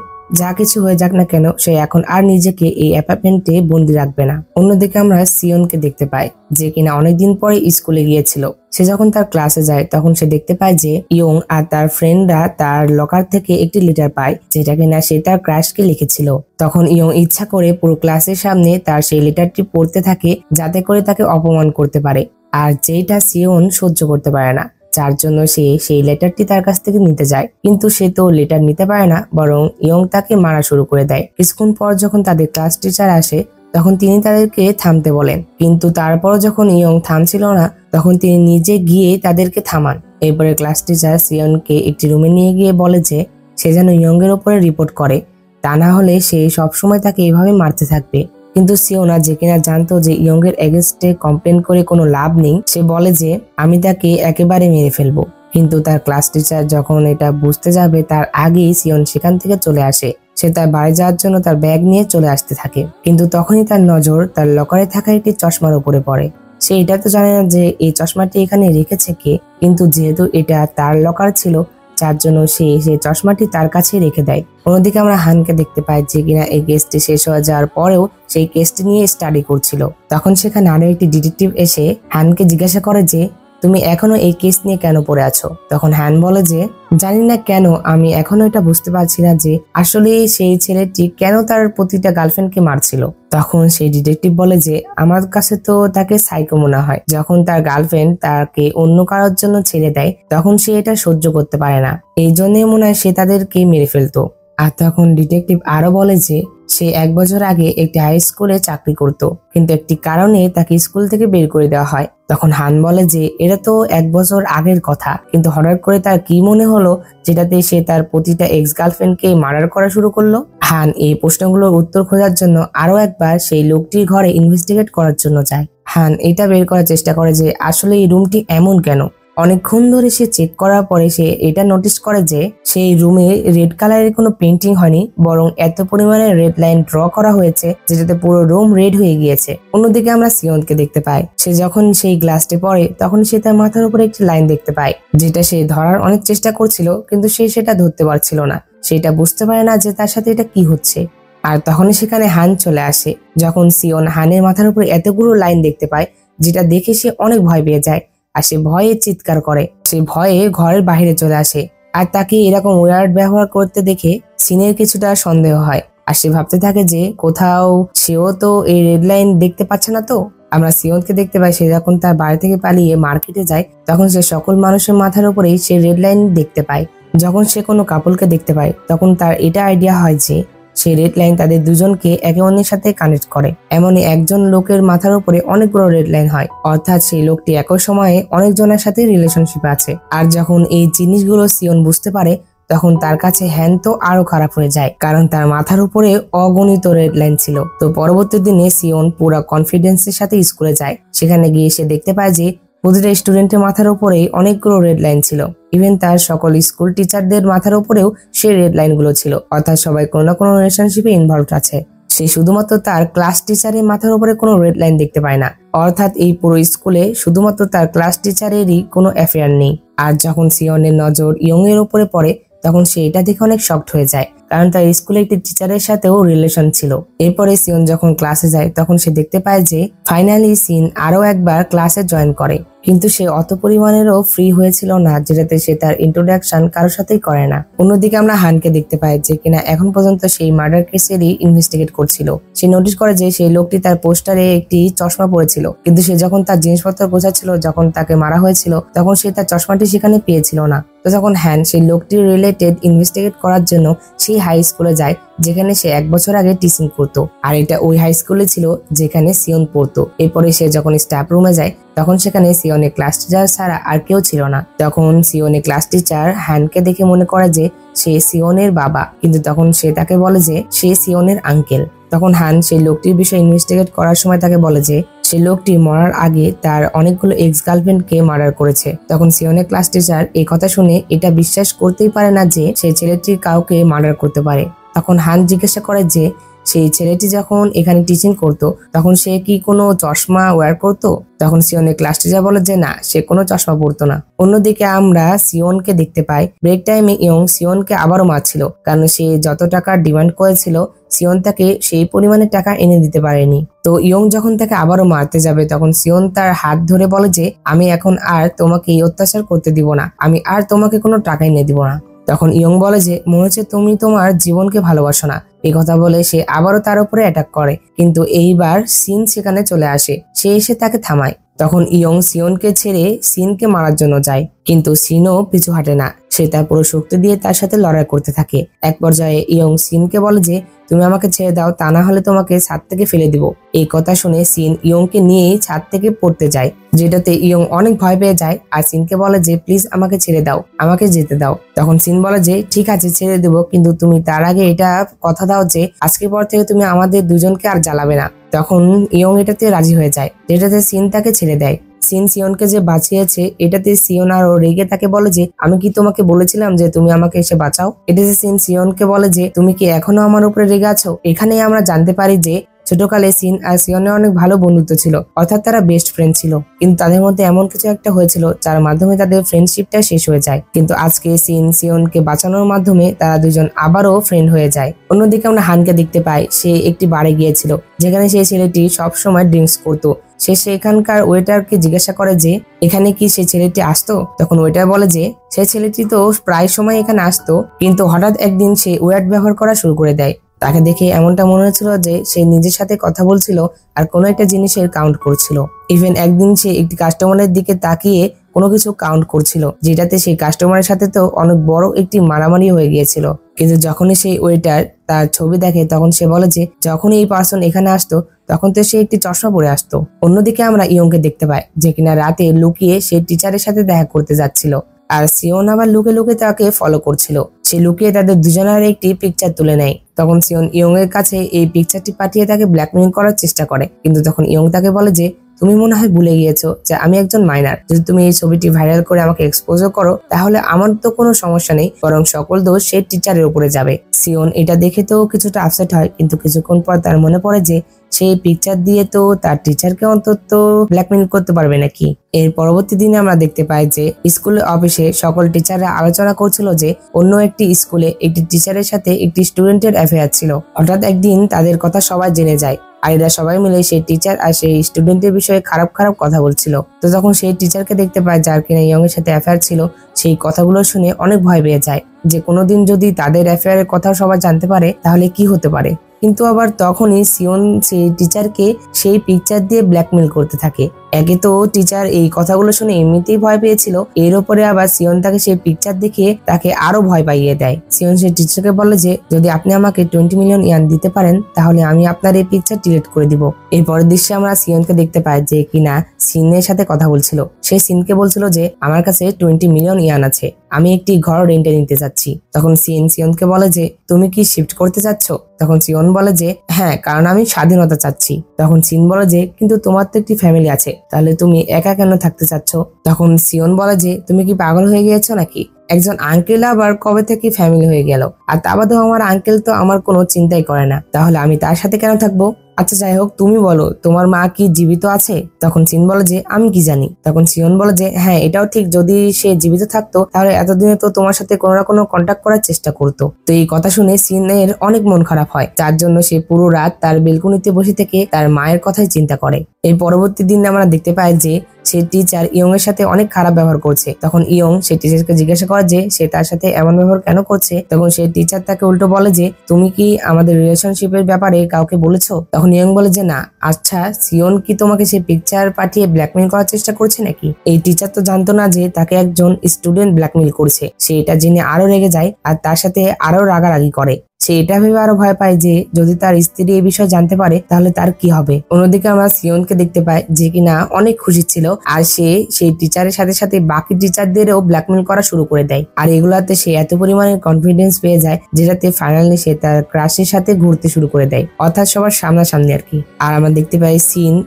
যা কিছু হয়ে যাক না কেন সে এখন আর নিজেকে এই অ্যাপার্টমেন্টে বন্দি রাখবে না। অন্যদিকে আমরা সিওনকে দেখতে পাই যে কিনা অনেকদিন পরে স্কুলে গিয়েছিল। সে যখন তার ক্লাসে যায় তখন সে দেখতে পায় যে ইয়ং আর তার ফ্রেন্ডরা তার লকার থেকে একটি লেটার পায়, যেটা কিনা সে তার ক্রাশকে লিখেছিল। তখন ইয়ং ইচ্ছা করে পুরো ক্লাসের সামনে তার সেই লেটারটি পড়তে থাকে, যাতে করে তাকে অপমান করতে পারে, আর যেটা সিওন সহ্য করতে পারে না, যার জন্য সে সেই লেটারটি তার কাছ থেকে নিতে যায়। কিন্তু সে তো লেটার নিতে পারে না, বরং ইয়ং তাকে মারা শুরু করে দেয়। কিছুক্ষণ পর যখন তাদের ক্লাস টিচার আসে তখন তিনি তাদেরকে থামতে বলেন, কিন্তু তারপরও যখন ইয়ং থামছিল না তখন তিনি নিজে গিয়ে তাদেরকে থামান। এরপরে ক্লাস টিচার সিয়নকে একটি রুমে নিয়ে গিয়ে বলে যে সে যেন ইয়ং এর উপরে রিপোর্ট করে, তা না হলে সে সবসময় তাকে এইভাবে মারতে থাকবে। কিন্তু সিওনা যে কিনা জানতো যে ইয়ং এর এগেইনস্টে কমপ্লেন করে কোনো লাভ নেই, সে বলে যে আমি তাকে একেবারে মেরে ফেলবো। কিন্তু তার ক্লাস টিচার যখন এটা বুঝতে যাবে তার আগেই সিওন সেখান থেকে চলে আসে। সে তার বাড়ি যাওয়ার জন্য তার ব্যাগ নিয়ে চলে আসতে থাকে, কিন্তু তখনই তার নজর তার লকারে থাকা একটি চশমার উপরে পড়ে। সে এটা তো জানে না যে এই চশমাটি এখানে রেখেছে কে, কিন্তু যেহেতু এটা তার লকার ছিল যার জন্য সে সেই চশমাটি তার কাছে রেখে দেয়। অন্যদিকে আমরা হানকে দেখতে পাই যে কিনা এই কেসটি শেষ হয়ে যাওয়ার পরেও সেই কেসটি নিয়ে স্টাডি করছিল। তখন সেখানে আরো একটি ডিটেকটিভ এসে হানকে জিজ্ঞাসা করে যে তুমি এখনো এই কেস নিয়ে কেন পড়ে আছো। তখন হ্যান বলে যে জানি না কেন, আমি এখনো এটা বুঝতে পারছি না যে আসলে সেই ছেলেটি কেন তার প্রতিটা গার্লফ্রেন্ডকে মারছিল। তখন সেই ডিটেকটিভ বলে যে আমার কাছে তো তাকে সাইকো মনে হয়, যখন তার গার্লফ্রেন্ড তাকে অন্য কারোর জন্য ছেড়ে দেয় তখন সে এটা সহ্য করতে পারে না, এই জন্যই মনে হয় সে তাদেরকে মেরে ফেলতো। আর তখন ডিটেকটিভ আরো বলে যে সে 1 বছর আগে একটি হাই স্কুলে চাকরি করত, কিন্তু একটি কারণে তাকে স্কুল থেকে বের করে দেওয়া হয়। তখন হান বলে যে এটা তো 1 বছর আগের কথা, কিন্তু হঠাৎ করে তার কি মনে হলো যেটাতে সে তার প্রতিটা এক্স গার্লফ্রেন্ডকে মার্ডার করা শুরু করলো। হান এই প্রশ্নগুলোর উত্তর খোঁজার জন্য আরো একবার সেই লোকটির ঘরে ইনভেস্টিগেট করার জন্য যায়। হান এটা বের করার চেষ্টা করে যে আসলে এই রুমটি এমন কেন। অনেকক্ষণ ধরে সে চেক করার পরে সে এটা নোটিস করে যে সেই রুমে রেড কালারের কোনো পেন্টিং হয়নি, বরং এত পরিমাণে রেড লাইন ড্র করা হয়েছে যেটাতে পুরো রুম রেড হয়ে গিয়েছে। অন্যদিকে আমরা সিওনকে দেখতে পাই, সে যখন সেই গ্লাসটি পড়ে তখন সে তার মাথার উপরে একটি লাইন দেখতে পায়, যেটা সে ধরার অনেক চেষ্টা করছিল, কিন্তু সে সেটা ধরতে পারছিল না। সেটা বুঝতে পারে না যে তার সাথে এটা কি হচ্ছে। আর তখনই সেখানে হান চলে আসে। যখন সিওন হানের মাথার উপরে এতগুলো লাইন দেখতে পায়, যেটা দেখে সে অনেক ভয় পেয়ে যায় আর সে ভয়ে চিৎকার করে। সে ভয়ে ঘরের বাইরে চলে আসে আর তাকে এরকম ওয়ার্ড ব্যবহার করতে দেখে সিনের কিছুটা সন্দেহ হয় আর সে ভাবতে থাকে যে কোথাও সেও তো এই রেড লাইন দেখতে পাচ্ছে না। তো আমরা সিওনকে দেখতে পাই, সে যখন তার বাড়ি থেকে পালিয়ে মার্কেটে যায় তখন সে সকল মানুষের মাথার উপরেই সে রেড লাইন দেখতে পায়। যখন সে কোনো কাপলকে দেখতে পায় তখন তার এটা আইডিয়া হয় যে সেই রেড লাইন তাদের দুজনকে একে অন্যের সাথে কানেক্ট করে। এমনই একজন লোকের মাথার উপরে অনেকগুলো রেড লাইন হয়, অর্থাৎ সেই লোকটি একই সময়ে অনেকজনের সাথে রিলেশনশিপ আছে। আর যখন এই জিনিসগুলো সিওন বুঝতে পারে তখন তার কাছে হ্যান তো আরো খারাপ হয়ে যায়, কারণ তার মাথার উপরে অগণিত রেড লাইন ছিল। তো পরবর্তী দিনে সিওন পুরো কনফিডেন্সের সাথে স্কুলে যায়। সেখানে গিয়ে সে দেখতে পায় যে প্রতিটা স্টুডেন্টের মাথার উপরেই অনেকগুলো রেড লাইন ছিল। ইভেন তার সকল স্কুল টিচারদের মাথার উপরেও সেই রেড লাইন গুলো ছিল, অর্থাৎ সবাই কোনো না কোনো রিলেশনশিপে ইনভলভ আছে। সে শুধুমাত্র তার ক্লাস টিচারের মাথার উপরে কোনো রেড লাইন দেখতে পায় না, অর্থাৎ এই পুরো স্কুলে শুধুমাত্র তার ক্লাস টিচারেরই কোনো অ্যাফেয়ার নেই। আর যখন সিওনের নজর ইয়ং এর উপরে পড়ে তখন সে এটা দেখে অনেক শকড হয়ে যায়, কারণ তার স্কুলে একটি টিচারের সাথেও রিলেশন ছিল। এরপরে সিওন যখন ক্লাসে যায় তখন সে দেখতে পায় যে ফাইনালি সিন আরো একবার ক্লাসে জয়েন করে, কিন্তু সে অত পরিমাণেরও ফ্রি হয়েছিল না যেটাতে সে তার ইন্ট্রোডাকশন কারোর সাথেই করে না। অন্যদিকে আমরা হানকে দেখতে পাই যে কিনা এখন পর্যন্ত সেই মার্ডার কেসেরই ইনভেস্টিগেট করছিল। সে নোটিস করে যে সেই লোকটি তার পোস্টারে একটি চশমা পরেছিল, কিন্তু সে যখন তার জিনিসপত্র গোছাচ্ছিল যখন তাকে মারা হয়েছিল তখন সে তার চশমাটি সেখানে পেয়েছিল না। তো যখন হ্যান সেই লোকটির রিলেটেড ইনভেস্টিগেট করার জন্য সেই হাই স্কুলে যায় যেখানে সে 1 বছর আগে টিচিং করতো, আর এটা ওই হাই স্কুলে ছিল যেখানে সিওন পড়তো। এরপরে সে যখন স্টাফ রুমে যায় তখন সেখানে সিওনের ক্লাস টিচার ছাড়া আর কেউ ছিল না। তখন সিওনের ক্লাস টিচার হ্যানকে দেখে মনে করে যে সে সিওনের বাবা, কিন্তু তখন সে তাকে বলে যে সে সিওনের আঙ্কেল। তখন হান সেই লোকটির বিষয়ে ইনভেস্টিগেট করার সময় তাকে বলে যে সেই লোকটি মরার আগে তার অনেকগুলো এক্স গার্লফ্রেন্ডকে মার্ডার করেছে। তখন সিওনের ক্লাস টিচার এই কথা শুনে এটা বিশ্বাস করতেই পারে না যে সেই ছেলেটি কাউকে মার্ডার করতে পারে। তখন হান জিজ্ঞাসা করে যে সেই ছেলেটি যখন এখানে টিচিং করতো তখন সে কি কোনো চশমা ওয়্যার করতো? তখন সিওনের ক্লাস টিচার বলে যে না, সে কোনো চশমা পরতো না। অন্যদিকে আমরা সিওনকে দেখতে পাই ব্রেক টাইমে ইয়ং সিওনকে আবারও মারছিল, কারণ সে যত টাকা ডিমান্ড করেছিল সিওন তাকে সেই পরিমাণে টাকা এনে দিতে পারেনি। তো ইয়ং যখন তাকে আবারও মারতে যাবে তখন সিওন তার হাত ধরে বলে যে আমি এখন আর তোমাকে এই অত্যাচার করতে দিব না, আমি আর তোমাকে কোনো টাকা এনে দিব না। তখন ইয়ং বলে যে মনে হচ্ছে তুমি তোমার জীবনকে ভালোবাসো না। এই কথা বলে সে আবারও তার উপরে অ্যাটাক করে, কিন্তু এইবার সিন সেখানে চলে আসে। সে এসে তাকে থামায়। তখন ইয়ং সিওনকে ছেড়ে সিনকে মারার জন্য যায়, কিন্তু সিনও পিছু হাঁটে না। সে তার পুরো শক্তি দিয়ে তার সাথে লড়াই করতে থাকে। এক পর্যায়ে ইয়ং সিনকে বলে যে তুমি আমাকে ছেড়ে দাও, তা না হলে তোমাকে ছাদ থেকে ফেলে দিব। এই কথা শুনে সিন ইয়ংকে নিয়েই ছাদ থেকে পড়তে যায়, যেটাতে ইয়ং অনেক ভয় পেয়ে যায় আর সিনকে বলে যে প্লিজ আমাকে ছেড়ে দাও, আমাকে যেতে দাও। তখন সিন বলে যে ঠিক আছে ছেড়ে দেবো, কিন্তু তুমি তার আগে এটা কথা দাও যে আজকের পর থেকে তুমি আমাদের দুজনকে আর জ্বালাবে না। তখন ইয়ং এটাতে রাজি হয়ে যায়, যেটাতে সিন তাকে ছেড়ে দেয়। সিন সিওনকে যে বাঁচিয়েছে এটাতে সিওন আরো রেগে তাকে বলে যে আমি কি তোমাকে বলেছিলাম যে তুমি আমাকে এসে বাঁচাও? এটাতে সিন সিওনকে বলে যে তুমি কি এখনো আমার উপরে রেগে আছো? এখানেই আমরা জানতে পারি যে ছোটকালে সিন আর সিওনের অনেক ভালো বন্ধুত্ব ছিল, অর্থাৎ তারা বেস্ট ফ্রেন্ড ছিল, কিন্তু তাদের মধ্যে এমন কিছু একটা হয়েছিল যার মাধ্যমে তাদের ফ্রেন্ডশিপটা শেষ হয়ে যায়। কিন্তু আজকে সিন সিওনকে বাঁচানোর মাধ্যমে তারা দুজন আবারও ফ্রেন্ড হয়ে যায়। অন্যদিকে আমরা হানকে দেখতে পাই, সে একটি বারে গিয়েছিল যেখানে সেই ছেলেটি সবসময় ড্রিঙ্কস করতো। সে সেখানকার ওয়েটারকে জিজ্ঞাসা করে যে এখানে কি সেই ছেলেটি আসতো? তখন ওয়েটার বলে যে সেই ছেলেটি তো প্রায় সময় এখানে আসতো, কিন্তু হঠাৎ একদিন সে ওয়ার্ড ব্যবহার করা শুরু করে দেয়। তাকে দেখে এমনটা মনে হচ্ছিল যে সে নিজের সাথে কথা বলছিল আর কোনো একটা জিনিসের কাউন্ট করছিল। ইভেন একদিন সে একটি কাস্টমারের দিকে তাকিয়ে কোনো কিছু কাউন্ট করছিল, যেটাতে সেই কাস্টমারের সাথে তো অনেক বড় একটি মারামারি হয়ে গিয়েছিল। কিন্তু যখনই সেই ওয়েটার তার ছবি দেখে তখন সে বলে যে যখন এই পার্সন এখানে আসতো তখন তো সে একটি চশমা পরে আসতো। অন্যদিকে আমরা ইয়ংকে দেখতে পাই যে কিনা রাতে লুকিয়ে সেই টিচারের সাথে দেখা করতে যাচ্ছিল, আর সিওন আবার লুকে লুকে তাকে ফলো করছিল। সে লুকিয়ে তাদের দুজনের একটি পিকচার তুলে নেয়। তখন সিওন ইয়ং এর কাছে এই পিকচারটি পাঠিয়ে তাকে ব্ল্যাকমেইল করার চেষ্টা করে, কিন্তু তখন ইয়ং তাকে বলে যে তুমি মনে হয় ভুলে গিয়েছো যে আমি একজন মাইনার, যদি তুমি এই ছবিটি ভাইরাল করে আমাকে এক্সপোজও করো তাহলে আমার তো কোনো সমস্যা নেই, বরং সকল দোষ সেই টিচারের উপরে যাবে। সিওন এটা দেখে তো কিছুটা আপসেট হয়, কিন্তু কিছুক্ষণ পর তার মনে পড়ে যে সেই পিকচার দিয়ে তো তার টিচারকে অন্তত ব্ল্যাকমেইল করতে পারবে নাকি। এর পরবর্তী দিনে আমরা দেখতে পাই যে স্কুলের অফিসে সকল টিচাররা আলোচনা করছিল যে অন্য একটি স্কুলে একটি টিচারের সাথে একটি স্টুডেন্টের অ্যাফেয়ার ছিল। হঠাৎ একদিন তাদের কথা সবাই জেনে যায়, আর এরা সবাই মিলে সেই টিচার আর সেই স্টুডেন্টের বিষয়ে খারাপ খারাপ কথা বলছিল। তো তখন সেই টিচারকে দেখতে পায় যার কিনা ইয়ং এর সাথে অ্যাফেয়ার ছিল, সেই কথাগুলো শুনে অনেক ভয় পেয়ে যায় যে কোনোদিন যদি তাদের অ্যাফেয়ারের কথা সবাই জানতে পারে তাহলে কি হতে পারে। কিন্তু আবার তখনই সিওন সেই টিচারকে সেই পিকচার দিয়ে ব্ল্যাকমেইল করতে থাকে। একে তো টিচার এই কথাগুলো শুনে এমনিতেই ভয় পেয়েছিল, এর উপরে আবার সিওন তাকে সেই পিকচার দেখিয়ে তাকে আরো ভয় পাইয়ে দেয়। সিওন সেই টিচারকে বলে যে যদি আপনি আমাকে 20 মিলিয়ন ইয়ান দিতে পারেন তাহলে আমি আপনার এই পিকচার ডিলিট করে দিব। এর পরের দৃশ্যে আমরা সিওনকে দেখতে পাই যে কিনা সিনের সাথে কথা বলছিল। সে সিনকে বলছিল যে আমার কাছে 20 মিলিয়ন ইয়ান আছে, আমি একটি ঘর রেন্টে নিতে চাচ্ছি। তখন সিওনকে বলে যে তুমি কি শিফট করতে চাচ্ছ? তখন সিওন বলে যে হ্যাঁ, কারণ আমি স্বাধীনতা চাচ্ছি। তখন সিন বলে যে কিন্তু তোমার তো একটি ফ্যামিলি আছে, তাহলে তুমি একা কেন থাকতে চাচ্ছ? তখন সিওন বলে যে তুমি কি পাগল হয়ে গিয়েছো নাকি? একজন আঙ্কেল আবার কবে থেকে ফ্যামিলি হয়ে গেল, আর তা বাদেও আমার আঙ্কেল তো আমার কোনো চিন্তাই করে না, তাহলে আমি তার সাথে কেন থাকবো? আচ্ছা যাই হোক, তুমি বলো তোমার মা কি জীবিত আছে? তখন সিন বলে যে আমি কি জানি। তখন সিওন বলে যে হ্যাঁ, এটাও ঠিক, যদি সে জীবিত থাকতো তাহলে এতদিনে তো তোমার সাথে কোনো না কোনো কন্ট্যাক্ট করার চেষ্টা করতো। তো এই কথা শুনে সিনের অনেক মন খারাপ হয়, যার জন্য সে পুরো রাত তার বেলকুনিতে বসে থেকে তার মায়ের কথাই চিন্তা করে। এর পরবর্তী দিনে আমরা দেখতে পাই যে সে টিচার ইয়ং এর সাথে অনেক খারাপ ব্যবহার করছে। তখন ইয়ং সেই টিচারকে জিজ্ঞাসা করে যে সে তার সাথে এমন ব্যবহার কেন করছে। তখন সেই টিচার তাকে উল্টো বলে যে তুমি কি আমাদের রিলেশনশিপের ব্যাপারে কাউকে বলেছো? তখন ইয়ং বলে যে না। আচ্ছা, সিওন কি তোমাকে সেই পিকচার পাঠিয়ে ব্ল্যাকমেইল করার চেষ্টা করছে নাকি? এই টিচার তো জানতো না যে তাকে একজন স্টুডেন্ট ব্ল্যাকমেইল করছে। সে এটা জেনে আরো রেগে যায় আর তার সাথে আরো রাগারাগি করে। সে এটা ভেবে আরো ভয় পায় যে যদি তার স্ত্রী এই বিষয়ে জানতে পারে তাহলে তার কি হবে। অন্যদিকে আমরা সিওনকে দেখতে পাই যে কিনা অনেক খুশি ছিল, আর সে সেই টিচারের সাথে সাথে বাকি টিচারদেরও ব্ল্যাকমেইল করা শুরু করে দেয়। আর এগুলাতে সে এত পরিমাণে কনফিডেন্স পেয়ে যায় যেটাতে ফাইনালি সে তার ক্রাশের সাথে ঘুরতে শুরু করে দেয়, অর্থাৎ সবার সামনাসামনি আর কি। আর আমরা দেখতে পাই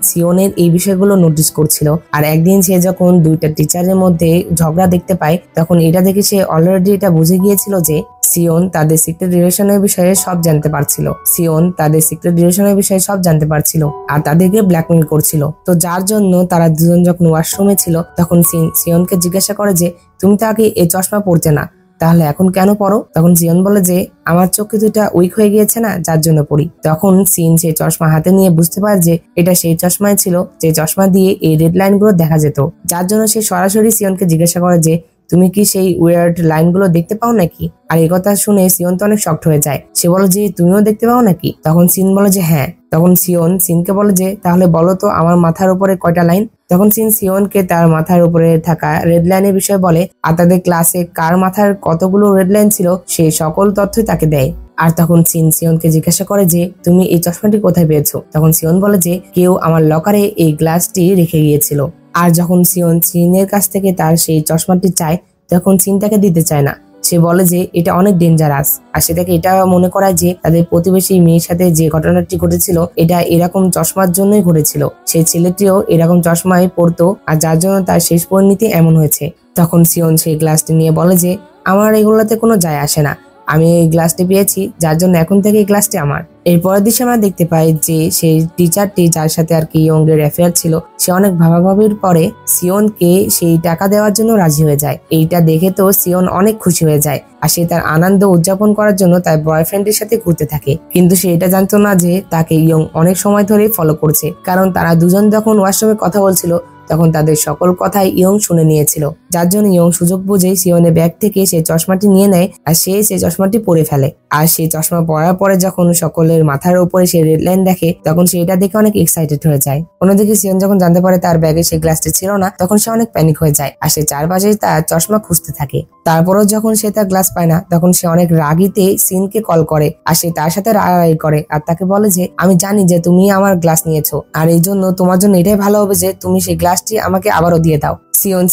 সিওনের এই বিষয়গুলো নোটিস করছিল। আর একদিন সে যখন দুইটা টিচারের মধ্যে ঝগড়া দেখতে পায় তখন এটা দেখে সে অলরেডি এটা বুঝে গিয়েছিল যে সিওন তাদের সিক্রেট রিলেশনের বিষয়ে সব জানতে পারছিল আর তাদেরকে ব্ল্যাকমেইল করছিল। তো যার জন্য তারা দুজন যখন ওয়াশরুমে ছিল তখন সিওনকে জিজ্ঞাসা করে যে তুমি তো আগে এই চশমা পরতে না, তাহলে এখন কেন পরো? তখন সিওন বলে যে আমার চোখে দুটা উইক হয়ে গিয়েছে না, যার জন্য পড়ি। তখন সেই চশমা হাতে নিয়ে বুঝতে পারে যে এটা সেই চশমাই ছিল যে চশমা দিয়ে এই রেড লাইন গুলো দেখা যেত, যার জন্য সে সরাসরি সিওনকে জিজ্ঞাসা করে যে তুমি কি সেই উইয়ার্ড লাইনগুলো দেখতে পাও নাকি? আর এই কথা শুনে সিওন তো অনেক শকড হয়ে যায়। সে বলে যে তুমিও দেখতে পাও নাকি? তখন সিন বলে যে হ্যাঁ। তখন সিনকে বলে যে তাহলে বলো তো আমার মাথার উপরে কয়টা লাইন? তখন সিওনকে তার মাথার উপরে থাকা রেড লাইনের বিষয়ে বলে আর তাদের ক্লাসে কার মাথার কতগুলো রেড লাইন ছিল সেই সকল তথ্যই তাকে দেয়। আর তখন সিওনকে জিজ্ঞাসা করে যে তুমি এই চশমাটি কোথায় পেয়েছো? তখন সিওন বলে যে কেউ আমার লকারে এই গ্লাসটি রেখে গিয়েছিল। আর যখন সিনের কাছ থেকে তার সেই চশমাটি চায় তখন সিন তাকে দিতে চায় না। সে বলে যে এটা অনেক ডেঞ্জারাস, আর সে তাকে এটা মনে করায় যে তাদের প্রতিবেশী মেয়ের সাথে যে ঘটনাটি ঘটেছিল এটা এরকম চশমার জন্যই ঘটেছিল। সেই ছেলেটিও এরকম চশমাই পড়তো আর যার জন্য তার শেষ পরিণতি এমন হয়েছে। তখন সিওন সেই গ্লাসটি নিয়ে বলে যে আমার এগুলোতে কোনো যায় আসে না, আমি এই গ্লাসটি পেয়েছি যার জন্য এখন থেকে এই গ্লাসটি আমার। এরপরের দৃশ্যে আমরা দেখতে পাই যে সেই টিচারটি যার সাথে আর কি ইয়ং এর অ্যাফেয়ার ছিল সে অনেক ভাবাভাবির পরে সিওনকে সেই টাকা দেওয়ার জন্য রাজি হয়ে যায়। এইটা দেখে তো সিওন অনেক খুশি হয়ে যায় আর সে তার আনন্দ উদযাপন করার জন্য তার বয়ফ্রেন্ডের সাথে ঘুরতে থাকে। কিন্তু সে এটা জানতো না যে তাকে ইয়ং অনেক সময় ধরে ফলো করছে, কারণ তারা দুজন যখন ওয়াশরুমে কথা বলছিল তখন তাদের সকল কথাই ইয়ং শুনে নিয়েছিল, যার জন্য ইয়ং সুযোগ বুঝে সিওনের ব্যাগ থেকে সেই চশমাটি নিয়ে নেয় আর সে সেই চশমাটি পরে ফেলে। আর সেই চশমা পরার পরে যখন সকলের মাথার উপরে সে রেড লাইন দেখে তখন সে এটা দেখে অনেক এক্সাইটেড হয়ে যায়। অন্যদিকে সিওন যখন জানতে পারে তার ব্যাগে সেই গ্লাসটি ছিল না তখন সে অনেক প্যানিক হয়ে যায় আর সে চারপাশে তার চশমা খুঁজতে থাকে। তারপরও যখন সে তার গ্লাস পায় না তখন সে অনেক রাগিতে সিনকে কল করে আর সে তার সাথে রাগারাগি করে আর তাকে বলে যে আমি জানি যে তুমি আমার গ্লাস নিয়েছো আর এই জন্য তোমার জন্য এটাই ভালো হবে যে তুমি সেই গ্লাসটি আমাকে আবারও দিয়ে দাও।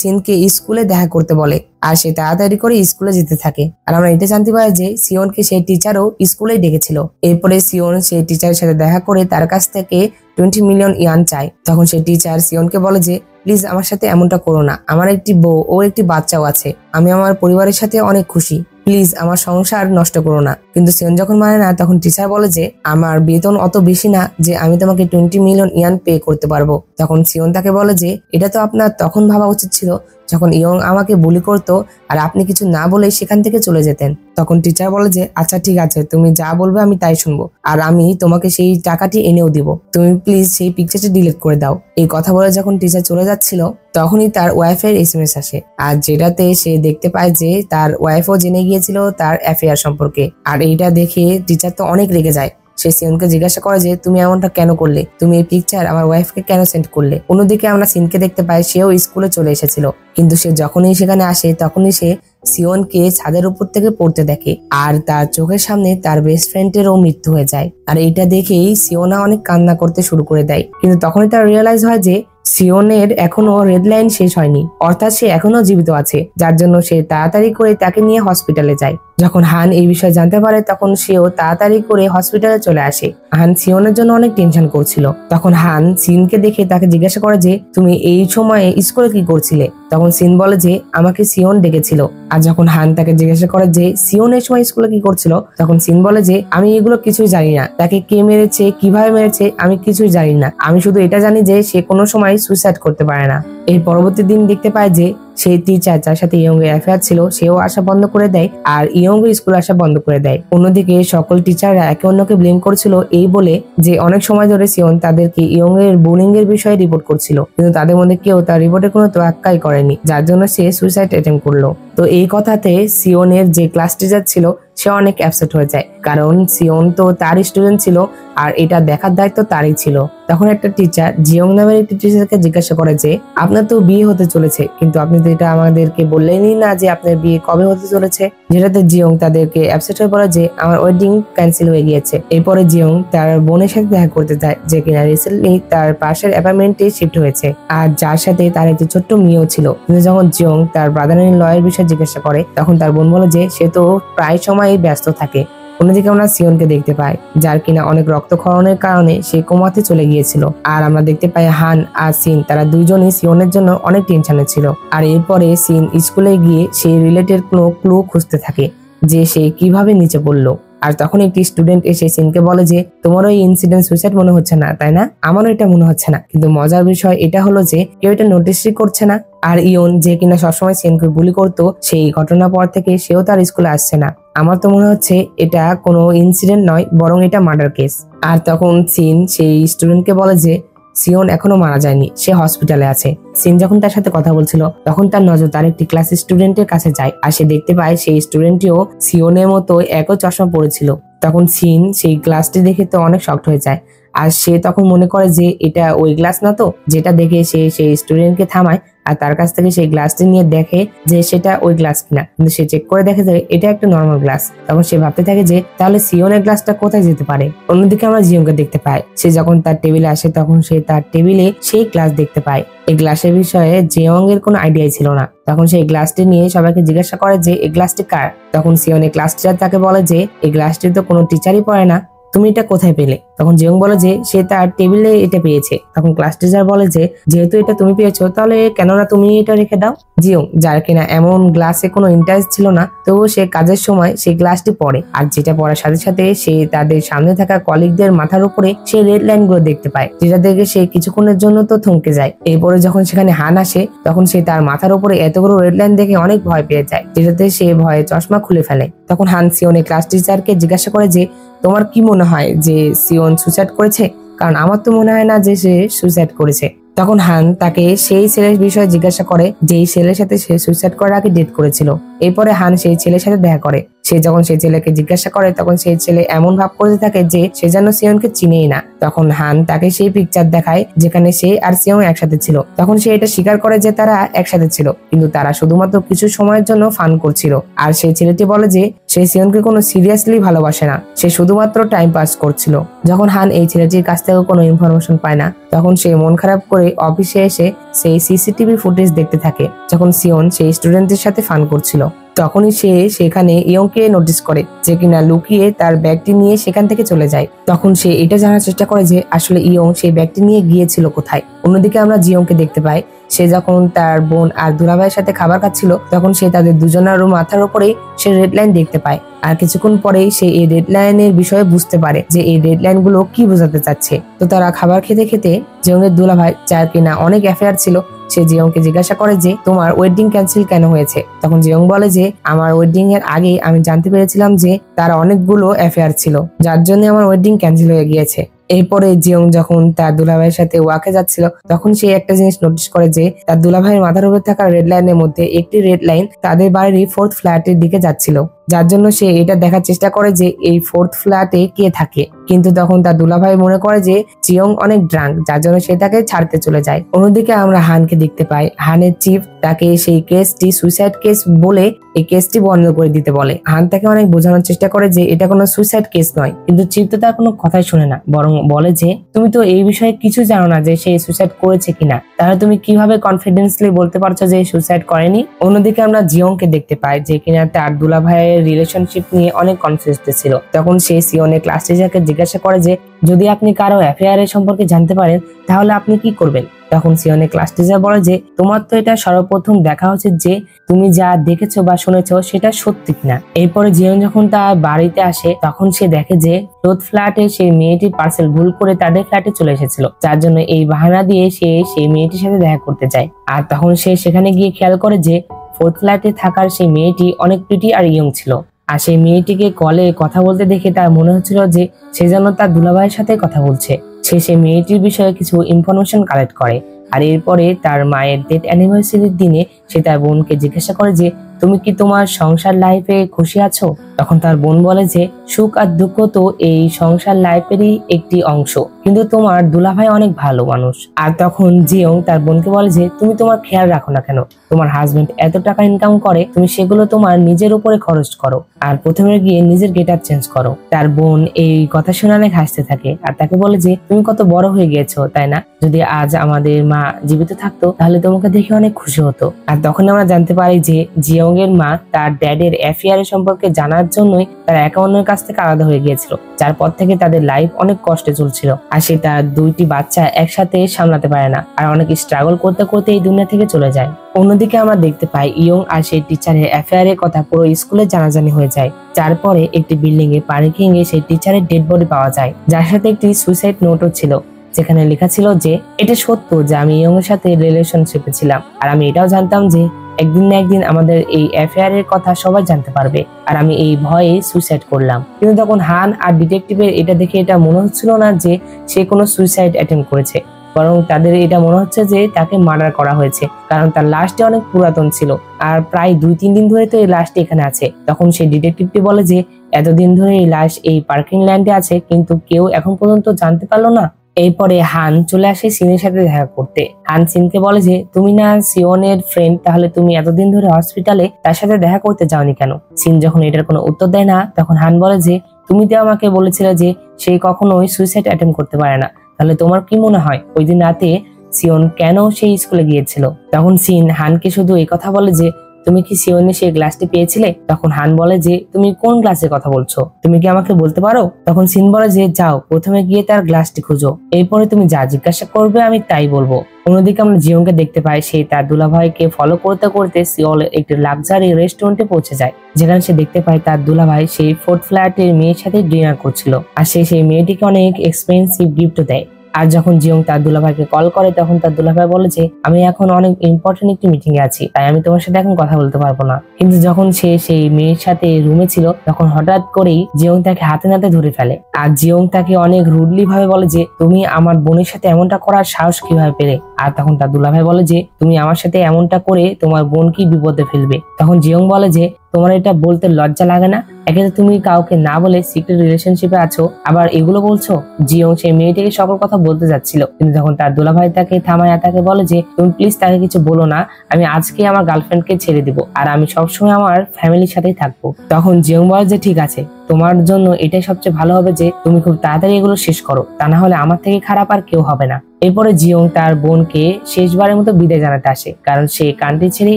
সিনকে স্কুলে দেখা করতে বলে আর সে তাড়াতাড়ি করে স্কুলে যেতে থাকে। আর আমরা এটা জানতে পারি যে সিওনকে সেই টিচারও স্কুলেই ডেকেছিল। এরপরে সিওন সেই টিচারের সাথে দেখা করে তার কাছ থেকে 20 মিলিয়ন ইয়ান চায়। তখন সেই টিচার সিওনকে বলে যে প্লিজ আমার সাথে এমনটা করো না, আমার একটি বউ ও একটি বাচ্চাও আছে, আমি আমার পরিবারের সাথে অনেক খুশি, প্লিজ আমার সংসার নষ্ট করো না। কিন্তু সিওন যখন মানে না তখন টিচার বলে যে আমার বেতন অত বেশি না যে আমি তোমাকে 20 মিলিয়ন ইয়ান পে করতে পারবো। তখন সিওন তাকে বলে যে এটা তো আপনার তখন ভাবা উচিত ছিল যখন ইয়ং আমাকে বুলি করতো আর আপনি কিছু না বলে সেখান থেকে চলে যেতেন। তখন টিচার বলে যে আচ্ছা ঠিক আছে, তুমি যা বলবে আমি তাই শুনবো, আর আমি তোমাকে সেই টাকাটি এনেও দিব, তুমি প্লিজ সেই পিকচারটি ডিলিট করে দাও। এই কথা বলে যখন টিচার চলে যাচ্ছিল তখনই তার ওয়াইফের এসএমএস আসে, আর যেটাতে সে দেখতে পায় যে তার ওয়াইফও জেনে গিয়েছিল তার অ্যাফেয়ার সম্পর্কে। আর এইটা দেখে টিচার তো অনেক রেগে যায়। সে সিওনকে জিজ্ঞাসা করে যে তুমি এমনটা কেন করলে, তুমি এই পিকচার আমার ওয়াইফকে কেন সেন্ড করলে। অন্যদিকে আমরা সিনকে দেখতে পাই সেও স্কুলে চলে এসেছিল, কিন্তু সে যখনই সেখানে আসে তখনই সে সিওনকে ছাদের উপর থেকে পড়তে দেখে আর তার চোখের সামনে তার বেস্ট ফ্রেন্ডেরও মৃত্যু হয়ে যায়। আর এইটা দেখেই সিওনা অনেক কান্না করতে শুরু করে দেয়। কিন্তু তখনই তার রিয়েলাইজ হয় যে সিওনের এখনো রেড লাইন শেষ হয়নি, অর্থাৎ সে এখনো জীবিত আছে, যার জন্য সে তাড়াতাড়ি করে তাকে নিয়ে হসপিটালে যায়। যখন হান এই বিষয়ে জানতে পারে তখন সেও তাড়াতাড়ি করে হসপিটালে চলে আসে। হান সিওনের জন্য অনেক টেনশন করছিল। তখন হান সিনকে দেখে তাকে জিজ্ঞাসা করে যে তুমি এই সময়ে স্কুলে কি করছিলে। তখন সিন বলে যে আমাকে সিওন ডেকেছিল। আর যখন হান তাকে জিজ্ঞাসা করে যে সিওন এই সময় স্কুলে কি করছিল, তখন সিন বলে যে আমি এগুলো কিছুই জানি না, তাকে কে মেরেছে কিভাবে মেরেছে আমি কিছুই জানি না, আমি শুধু এটা জানি যে সে কোনো সময় সুইসাইড করতে পারে না। এর পরবর্তী দিন দেখতে পায় যে সেই টিচার যার সাথে ইয়ং এর অ্যাফেয়ার ছিল সেও আসা বন্ধ করে দেয় আর ইয়ং স্কুল আসা বন্ধ করে দেয়। অন্যদিকে সকল টিচাররা একে অন্যকে ব্লেম করছিল এই বলে যে অনেক সময় ধরে সিওন তাদেরকে ইয়ং এর বুলিং এর বিষয়ে রিপোর্ট করছিল, কিন্তু তাদের মধ্যে কেউ তার রিপোর্টের কোনো তোয়াক্কাই করেনি, যার জন্য সে সুইসাইড অ্যাটেম্প করলো। তো এই কথাতে সিওনের যে ক্লাস টিচার ছিল সে অনেক অ্যাপসেট হয়ে যায়, কারণ সিওন তো তার স্টুডেন্ট ছিল আর এটা দেখার দায়িত্ব তারই ছিল। তখন একটা টিচার জিয়ং নামের একটি টিচারকে জিজ্ঞাসা করে যে আপনার তো বিয়ে হতে চলেছে, কিন্তু আপনি তো এটা আমাদেরকে বললেনই না যে আপনার বিয়ে কবে হতে চলেছে। যেটাতে জিয়ং তাদেরকে অ্যাপসেট হয়ে বলে যে আমার ওয়েডিং ক্যান্সেল হয়ে গিয়েছে। এরপরে জিয়ং তার বোনের সাথে দেখা করতে যায় যে কিনা রিসেন্টলি তার পাশের অ্যাপার্টমেন্টে শিফট হয়েছে আর যার সাথে তার একটি ছোট্ট মেয়েও ছিল। কিন্তু যখন জিয়ং তার ব্রাদার ইন ল এর বিষয়ে জিজ্ঞাসা করে তখন তার বোন বলে যে সে তো প্রায় সময় ব্যস্ত থাকে। অন্যদিকে আমরা সিওনকে দেখতে পাই যার কিনা অনেক রক্তক্ষরণের কারণে সে কোমাতে চলে গিয়েছিল। আর আমরা দেখতে পাই হান আর সিন তারা দুইজনই সিওনের জন্য অনেক টেনশনে ছিল। আর এরপরে সিন স্কুলে গিয়ে সেই রিলেটেড কোনো ক্লু খুঁজতে থাকে যে সে কিভাবে নিচে পড়লো। আর তখন একটি স্টুডেন্ট এসে সিনকে বলে যে তোমারও এই ইনসিডেন্ট সুইসাইড মনে হচ্ছে না তাই না, আমারও এটা মনে হচ্ছে না, কিন্তু মজার বিষয় এটা হলো যে কেউ এটা নোটিসই করছে না। আর ইয়ন যে কিনা সবসময় সিনকে বুলি করতো সেই ঘটনার পর থেকে সেও তার স্কুলে আসছে না। আমার তো মনে হচ্ছে এটা কোনো ইনসিডেন্ট নয় বরং এটা মার্ডার কেস। আর তখন সিন সেই স্টুডেন্টকে বলে যে সিওন এখনো মারা যায়নি, সে হসপিটালে আছে। সিন যখন তার সাথে কথা বলছিল তখন তার নজর তার একটি ক্লাস স্টুডেন্টের কাছে যায় আর সে দেখতে পায় সেই স্টুডেন্টটিও সিওনের মতো একই চশমা পড়েছিল। তখন সিন সেই গ্লাসটি দেখে তো অনেক শকড হয়ে যায় আর সে তখন মনে করে যে এটা ওই গ্লাস না তো, যেটা দেখে সে সেই স্টুডেন্টকে থামায় আর তার কাছ থেকে সেই গ্লাসটি নিয়ে দেখে যে সেটা ওই গ্লাস কিনা, কিন্তু সে চেক করে দেখে যে এটা একটা নর্মাল গ্লাস। তখন সে ভাবতে থাকে যে তাহলে সিওনের গ্লাসটা কোথায় যেতে পারে। অন্যদিকে আমরা জিয়ংকে দেখতে পাই সে যখন তার টেবিলে আসে তখন সে তার টেবিলে সেই গ্লাস দেখতে পায়। এই গ্লাসের বিষয়ে জিয়ং এর কোনো আইডিয়াই ছিল না। তখন সেই গ্লাসটি নিয়ে সবাইকে জিজ্ঞাসা করে যে এই গ্লাসটি কার। তখন সিওনের ক্লাস টিচার তাকে বলে যে এই গ্লাসটি তো কোনো টিচারই পড়ে না, তুমি এটা কোথায় পেলে। তখন জিয়ং বলে যে সে তার টেবিলে এটা পেয়েছে। তখন ক্লাস টিচার বলে যে যেহেতু এটা তুমি পেয়েছো তাহলে কেননা তুমি এটা রেখে দাও। জিয়ং যার কিনা এমন গ্লাসে কোনো ইন্টারেস্ট ছিল না তবুও সে কাজের সময় সেই গ্লাসটি পড়ে আর যেটা পড়ার সাথে সাথে সে তাদের সামনে থাকা কলিগদের মাথার উপরে সেই রেড লাইন গুলো দেখতে পায়, যেটা দেখে সে কিছুক্ষণের জন্য তো থমকে যায়। এরপরে যখন সেখানে হান আসে তখন সে তার মাথার উপরে এতগুলো রেড লাইন দেখে অনেক ভয় পেয়ে যায়, যেটাতে সে ভয়ে চশমা খুলে ফেলে। তখন হান সিওনের ক্লাস টিচারকে জিজ্ঞাসা করে যে তোমার কি মনে হয় যে সিওন সুইসাইড করেছে, কারণ আমার তো মনে হয় না যে সে সুইসাইড করেছে। তখন হান তাকে সেই ছেলের বিষয়ে জিজ্ঞাসা করে যেই ছেলের সাথে সে সুইসাইড করার আগে ডেট করেছিল। এরপরে হান সেই ছেলের সাথে দেখা করে। সে যখন সেই ছেলেকে জিজ্ঞাসা করে তখন সেই ছেলে এমন ভাব করতে থাকে যে সে যেন সিওনকে চিনেই না। তখন হান তাকে সেই পিকচার দেখায় যেখানে সে আর সিওন একসাথে ছিল। তখন সে এটা স্বীকার করে যে তারা একসাথে ছিল, কিন্তু তারা শুধুমাত্র কিছু সময়ের জন্য ফান করছিল। আর সেই ছেলেটি বলে যে সে সিওনকে কোনো সিরিয়াসলি ভালোবাসে না, সে শুধুমাত্র টাইম পাস করছিল। যখন হান এই ছেলেটির কাছ থেকে কোনো ইনফরমেশন পায় না তখন সে মন খারাপ করে অফিসে এসে সেই সিসিটিভি ফুটেজ দেখতে থাকে যখন সিওন সেই স্টুডেন্টের সাথে ফান করছিল। তখনই সে সেখানে ইয়ংকে নোটিস করে যে কিনা লুকিয়ে তার ব্যাগটি নিয়ে সেখান থেকে চলে যায়। তখন সে এটা জানার চেষ্টা করে যে আসলে ইয়ং সেই ব্যাগটি নিয়ে গিয়েছিল কোথায়। অন্যদিকে আমরা জিয়ংকে দেখতে পাই, সে যখন তার বোন আর দুলাভাইয়ের সাথে খাবার খাচ্ছিল তখন সে তাদের দুজনেরও মাথার উপরেই সে রেড লাইন দেখতে পায়। আর কিছুক্ষণ পরেই সে এই রেড লাইনের বিষয়ে বুঝতে পারে যে এই রেড লাইন গুলো কি বোঝাতে চাচ্ছে। তো তারা খাবার খেতে খেতে জিয়ংয়ের দুলাভাই, যার কিনা অনেক অ্যাফেয়ার ছিল, সে জিয়ংকে জিজ্ঞাসা করে যে তোমার ওয়েডিং ক্যান্সেল কেন হয়েছে। তখন জিয়ং বলে যে আমার ওয়েডিং এর আগে আমি জানতে পেরেছিলাম যে তার অনেকগুলো অ্যাফেয়ার ছিল, যার জন্য আমার ওয়েডিং ক্যান্সেল হয়ে গিয়েছে। এরপরে জিয়ং যখন তার দুলাভাইয়ের সাথে ওয়াকে যাচ্ছিল তখন সে একটা জিনিস নোটিস করে যে তার দুলাভাইয়ের মাথার উপর থাকা রেড লাইনের মধ্যে একটি রেড লাইন তাদের বাড়ির 4th ফ্ল্যাটের দিকে যাচ্ছিল, যার জন্য সে এটা দেখার চেষ্টা করে যে এই 4th ফ্ল্যাটে কে থাকে। কিন্তু তখন তার দুলাভাই মনে করে যে জিয়ং অনেক ড্রাঙ্ক, যার জন্য সে তাকে ছাড়তে চলে যায়। অন্যদিকে আমরা হানকে দেখতে পাই, হানের চিফ তাকে সেই কেসটি সুইসাইড কেস বলে এই কেসটি বন্ধ করে দিতে বলে। হান তাকে অনেক বোঝানোর চেষ্টা করে যে এটা কোনো সুইসাইড কেস নয়, কিন্তু চিফ তো তার কোনো কথাই শুনে না, বরং বলে যে তুমি তো এই বিষয়ে কিছু জানো না যে সে সুইসাইড করেছে কিনা, তাহলে তুমি কিভাবে কনফিডেন্সলি বলতে পারছো যে সুইসাইড করেনি। অন্যদিকে আমরা জিয়ংকে দেখতে পাই যে কিনা তার দুলাভাইয়ের রিলেশনশিপ নিয়ে অনেক কনফিউজড ছিল। তখন সে সিওনের ক্লাস টিচারকে জিজ্ঞাসা করে যে যদি আপনি কারো অ্যাফেয়ারের সম্পর্কে জানতে পারেন তাহলে আপনি কি করবেন। তখন সিওনের ক্লাস টিচার বলে যে তোমার তো এটা সর্বপ্রথম দেখা উচিত যে তুমি যা দেখেছো বা শুনেছো সেটা সত্যি কিনা। এরপরে জিয়ং যখন তার বাড়িতে আসে তখন সে দেখে যে 4th ফ্ল্যাটে সেই মেয়েটির পার্সেল ভুল করে তাদের ফ্ল্যাটে চলে এসেছিল, যার জন্য এই বাহানা দিয়ে সে সেই মেয়েটির সাথে দেখা করতে যায়। আর তখন সে সেখানে গিয়ে খেয়াল করে যে 4th ফ্ল্যাটে থাকার সেই মেয়েটি অনেক প্রিটি আর ইয়ং ছিল। আর সেই মেয়েটিকে কলে কথা বলতে দেখে তার মনে হচ্ছিল যে সে যেন তার দুলাভাইয়ের সাথে কথা বলছে। সে সেই মেয়েটির বিষয়ে কিছু ইনফরমেশন কালেক্ট করে। আর এরপরে তার মায়ের ডেথ অ্যানিভার্সারির দিনে সে তার বোনকে জিজ্ঞাসা করে যে তুমি কি তোমার সংসার লাইফে খুশি আছো। তখন তার বোন বলে যে সুখ আর দুঃখ তো এই সংসার লাইফেরই একটি অংশ, কিন্তু তোমার দুলাভাই অনেক ভালো মানুষ। আর তখন জিয়ং তার বোনকে বলে যে তুমি তোমার খেয়াল রাখো না কেন, তোমার হাজবেন্ড এত টাকা ইনকাম করে, তুমি সেগুলো তোমার নিজের উপরে খরচ করো আর প্রথমে গিয়ে নিজের গেট আপ চেঞ্জ করো। তার বোন এই কথা শুনে অনেক হাসতে থাকে আর তাকে বলে যে তুমি কত বড় হয়ে গেছো তাই না, যদি আজ আমাদের মা জীবিত থাকতো তাহলে তোমাকে দেখে অনেক খুশি হতো। আর তখন আমরা জানতে পারি যে জিয়ং এর মা তার ড্যাডের অ্যাফেয়ারের সম্পর্কে জানার জন্যই তার অ্যাকাউন্টের কাছ থেকে আলাদা হয়ে গিয়েছিল, যার পর থেকে তাদের লাইফ অনেক কষ্টে চলছিল। আর সে তার 2টি বাচ্চা একসাথে সামলাতে পারে না আর অনেক স্ট্রাগল করতে করতে এই দুনিয়া থেকে চলে যায়। অন্যদিকে আমরা দেখতে পাই ইয়ং আর সেই টিচারের অ্যাফেয়ারের কথা পুরো স্কুলে জানাজানি হয়ে যায়। তারপরে একটি বিল্ডিং এ পার্কিং এ সেই টিচারের ডেড বডি পাওয়া যায়, যার সাথে একটি সুইসাইড নোটও ছিল, যেখানে লেখা ছিল যে এটা সত্য যে আমি ইয়ং এর সাথে রিলেশনশিপে ছিলাম আর আমি এটাও জানতাম যে একদিন না একদিন আমাদের এই অ্যাফেয়ারের কথা সবাই জানতে পারবে আর আমি এই ভয়ে সুইসাইড করলাম। কিন্তু তখন হান আর ডিটেকটিভের এটা দেখে এটা মনে হচ্ছিল না যে সে কোনো সুইসাইড অ্যাটেম্প করেছে, বরং তাদের এটা মনে হচ্ছে যে তাকে মার্ডার করা হয়েছে, কারণ তার লাশটি অনেক পুরাতন ছিল আর প্রায় 2-3 দিন ধরে তো এই লাশটি এখানে আছে। তখন সেই ডিটেকটিভটি বলে যে এতদিন ধরে এই লাশ এই পার্কিং ল্যান্ডে আছে কিন্তু কেউ এখন পর্যন্ত জানতে পারলো না। এরপরে হান চলে আসে সিনের সাথে দেখা করতে। হান সিনকে বলে যে তুমি না সিওনের ফ্রেন্ড, তাহলে তুমি এতদিন ধরে হসপিটালে তার সাথে দেখা করতে যাওনি কেন। সিন যখন এটার কোনো উত্তর দেয় না তখন হান বলে যে তুমি তো আমাকে বলেছিলে যে সে কখনোই সুইসাইড অ্যাটেম্প করতে পারে না, তাহলে তোমার কি মনে হয় ওই দিন রাতে সিওন কেন সেই স্কুলে গিয়েছিল। তখন সিন হানকে শুধু এই কথা বলে যে তুমি কি সিওনে সেই গ্লাসটি পেয়েছিলে। তখন হান বলে যে তুমি কোন গ্লাসের কথা বলছো, তুমি কি আমাকে বলতে পারো। তখন সিন বলে যে যাও প্রথমে গিয়ে তার গ্লাসটি খুঁজো, এরপরে তুমি যা জিজ্ঞাসা করবে আমি তাই বলবো। অন্যদিকে আমরা জিয়ংকে দেখতে পাই সেই তার দুলাভাইকে ফলো করতে করতে সিওল একটি লাক্সারি রেস্টুরেন্টে পৌঁছে যায়, যেখানে সে দেখতে পায় তার দুলাভাই সেই 4th ফ্ল্যাটের মেয়ের সাথে ডিনার করছিল আর সে সেই মেয়েটিকে অনেক এক্সপেন্সিভ গিফট দেয়। আর যখন জিয়ং তার দুলাভাইকে কল করে তখন তার দুলাভাই বলে যে আমি এখন অনেক ইম্পর্টেন্ট একটি মিটিং এ আছি, তাই আমি তোমার সাথে এখন কথা বলতে পারবো না। কিন্তু যখন সে সেই মেয়ের সাথে রুমে ছিল তখন হঠাৎ করেই জিয়ং তাকে হাতে নাতে ধরে ফেলে। আর জিয়ং তাকে অনেক রুডলি ভাবে বলে যে তুমি আমার বোনের সাথে এমনটা করার সাহস কিভাবে পেলে। আর তখন তার দুলাভাই বলে যে তুমি আমার সাথে এমনটা করে তোমার বোন কি বিপদে ফেলবে। তখন জিয়ং বলে যে তোমার এটা বলতে লজ্জা লাগে না? একে তো তুমি কাউকে না বলে সিক্রেট রিলেশনশিপে আছো, আবার এগুলো বলছো। জিয়ং সেই মেয়েটিকে সকল কথা বলতে যাচ্ছিল, কিন্তু তখন তার দুলাভাই তাকে থামায় তাকে বলে যে তুমি প্লিজ তাকে কিছু বলো না, আমি আজকে আমার গার্লফ্রেন্ডকে ছেড়ে দিব আর আমি সবসময় আমার ফ্যামিলির সাথেই থাকবো। তখন জিয়ং বলে যে ঠিক আছে, তোমার জন্য এটাই সবচেয়ে ভালো হবে যে তুমি খুব তাড়াতাড়ি এগুলো শেষ করো, তা না হলে আমার থেকে খারাপ আর কেউ হবে না। এরপরে জিয়ং তার বোনকে শেষবারের মতো বিদায় জানাতে আসে, কারণ সে কান্ট্রি ছেড়ে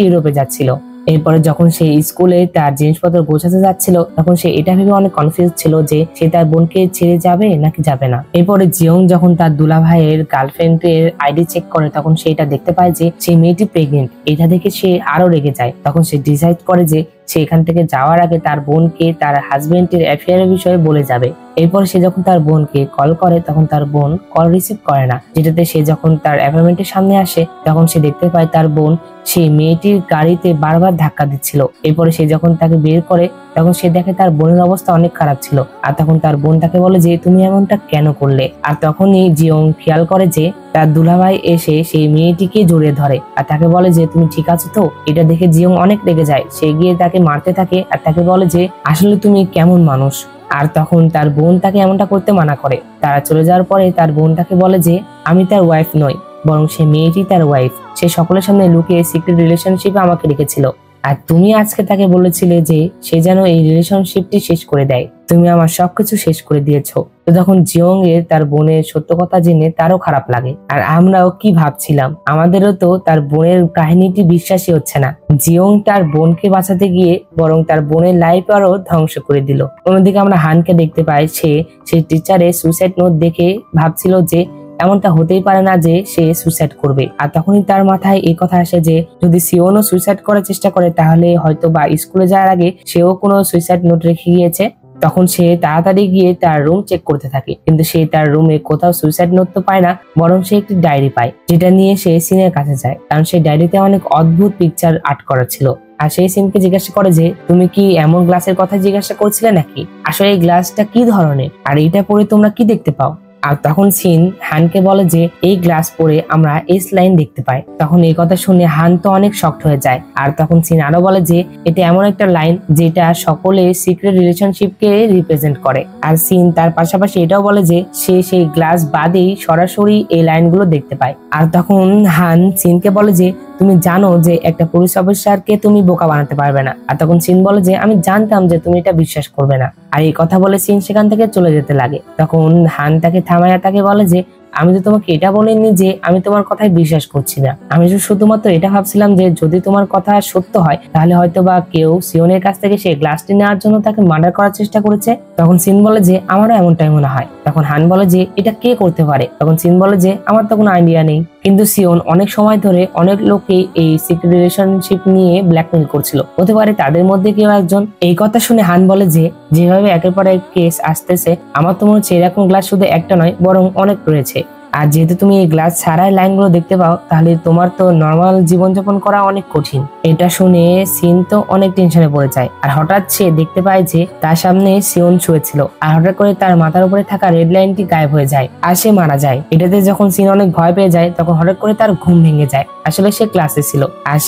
ইউরোপে যাচ্ছিল। এরপরে যখন সে স্কুলে তার জিনিসপত্র গোছাতে যাচ্ছিল তখন সে এটা ভেবে অনেক কনফিউজ ছিল যে সে তার বোনকে ছেড়ে যাবে নাকি যাবে না। এরপরে জিয়ং যখন তার দুলাভাইয়ের গার্লফ্রেন্ডের আইডি চেক করে তখন সে এটা দেখতে পায় যে সেই মেয়েটি প্রেগনেন্ট। এটা দেখে সে আরো রেগে যায়। তখন সে ডিসাইড করে যে সে এখান থেকে যাওয়ার আগে তার বোনকে তার হাজবেন্ডের অ্যাফেয়ারের বিষয়ে বলে যাবে। এরপর সে যখন তার বোনকে কল করে তখন তার বোন কল রিসিভ করে না, যেটাতে সে যখন তার অ্যাপার্টমেন্টের সামনে আসে তখন সে দেখতে পায় তার বোন সেই মেয়েটির গাড়িতে বারবার ধাক্কা দিচ্ছিল। এরপরে সে যখন তাকে বের করে তখন সে দেখে তার বোনের অবস্থা অনেক খারাপ ছিল। আর তখন তার বোন তাকে বলে যে তুমি এমনটা কেন করলে। আর তখনই জিয়ং খেয়াল করে যে তার দুলাভাই এসে সেই মেয়েটিকে জড়িয়ে ধরে আর তাকে বলে যে তুমি ঠিক আছো তো। এটা দেখে জিয়ং অনেক রেগে যায়, সে গিয়ে তাকে মারতে থাকে আর তাকে বলে যে আসলে তুমি কেমন মানুষ। আর তখন তার বোন তাকে এমনটা করতে মানা করে। তারা চলে যাওয়ার পরে তার বোন তাকে বলে যে আমি তার ওয়াইফ নই, বরং সে মেয়েটি তার ওয়াইফ। সে সকলের সামনে লুকিয়ে সিক্রেট রিলেশনশিপে আমাকে রেখেছিল, আর তুমি আজকে তাকে বলেছিলে যে সে যেন এই রিলেশনশিপটি শেষ করে দেয়। তুমি আমার সবকিছু শেষ করে দিয়েছো। তো তখন জিয়ং এর তার বোনের সত্য কথা জেনে তারও খারাপ লাগে। আর আমরাও কি ভাবছিলাম, আমাদেরও তো তার বোনের কাহিনীটি বিশ্বাসই হচ্ছে না। জিয়ং তার বোনকে বাঁচাতে গিয়ে বরং তার বোনের লাইফ আরো ধ্বংস করে দিল। অন্যদিকে আমরা হানকে দেখতে পাই, সেই টিচারের সুইসাইড নোট দেখে ভাবছিল যে এমনটা হতেই পারে না যে সে সুইসাইড করবে। আর তখনই তার মাথায় এই কথা আসে যে যদি সিওনও সুইসাইড করার চেষ্টা করে তাহলে হয়তো বা স্কুলে যাওয়ার আগে সেও কোনো সুইসাইড নোট রেখে গিয়েছে। তখন সে তাড়াতাড়ি গিয়ে তার রুম চেক করতে থাকে, কিন্তু সে তার রুমে কোথাও সুইসাইড নোট তো পায় না, বরং সে একটি ডায়েরি পায়, যেটা নিয়ে সে সিনের কাছে যায়। কারণ সেই ডায়েরিতে অনেক অদ্ভুত পিকচার আর্ট করা ছিল। আর সেই সিনকে জিজ্ঞাসা করে যে তুমি কি এমন গ্লাসের কথা জিজ্ঞাসা করছিলে নাকি, আসলে এই গ্লাসটা কি ধরনের আর এটা পরে তোমরা কি দেখতে পাও। আর তখন সিন হানকে বলে যে এই গ্লাস পরে আমরা এস লাইন দেখতে পাই। তখন এই কথা শুনে হান তো অনেক শকড হয়ে যায়। আর তখন সিন আরো বলে যে এটা এমন একটা লাইন যেটা সকলে সিক্রেট রিলেশনশিপকে রিপ্রেজেন্ট করে। আর সিন তার পাশাপাশি এটাও বলে যে সে সেই গ্লাস বাদেই সরাসরি এই লাইনগুলো দেখতে পায়। আর তখন হান সিনকে বলে যে তুমি জানো যে একটা পুলিশ অফিসারকে তুমি বোকা বানাতে পারবে না। আর তখন সিন বলে যে আমি জানতাম যে তুমি এটা বিশ্বাস করবে না। আর এই কথা বলে সিন সেখান থেকে চলে যেতে লাগে। তখন হান তাকে থামায় তাকে বলে যে আমি তো তোমাকে এটা বলিনি যে আমি তোমার কথায় বিশ্বাস করছি না, আমি শুধুমাত্র এটা ভাবছিলাম যে যদি তোমার কথা সত্য হয় তাহলে হয়তো বা কেউ সিওনের কাছ থেকে সেই গ্লাসটি নেওয়ার জন্য তাকে মার্ডার করার চেষ্টা করেছে। তখন সিন বলে যে আমারও এমনটাই মনে হয়। তখন হান বলে যে এটা কে করতে পারে। তখন সিন বলে যে আমার তো কোনো আইডিয়া নেই, কিন্তু সিওন অনেক সময় ধরে অনেক লোককে এই সিক্রেট রিলেশনশিপ নিয়ে ব্ল্যাকমেইল করছিল, হতে পারে তাদের মধ্যে কেউ একজন। এই কথা শুনে হান বলে যে যেভাবে একের পর এক কেস আসতেছে আমার তো মনে হচ্ছে এরকম গ্লাস শুধু একটা নয় বরং অনেক রয়েছে। আর যেহেতু তুমি এই গ্লাস ছাড়াই লাইনগুলো দেখতে পাও তাহলে তোমার তো নর্মাল জীবনযাপন করা অনেক কঠিন। এটা শুনে সিন তো অনেক টেনশনে পড়ে যায়। আর হঠাৎ সে দেখতে পায় যে তার সামনে সিওন শুয়েছিল আর হঠাৎ করে তার মাথার উপরে থাকা রেড লাইনটি গায়েব হয়ে যায় আর সে মারা যায়। এটাতে যখন সিন অনেক ভয় পেয়ে যায় তখন হঠাৎ করে তার ঘুম ভেঙে যায়। আসলে সে ক্লাসে ছিল আর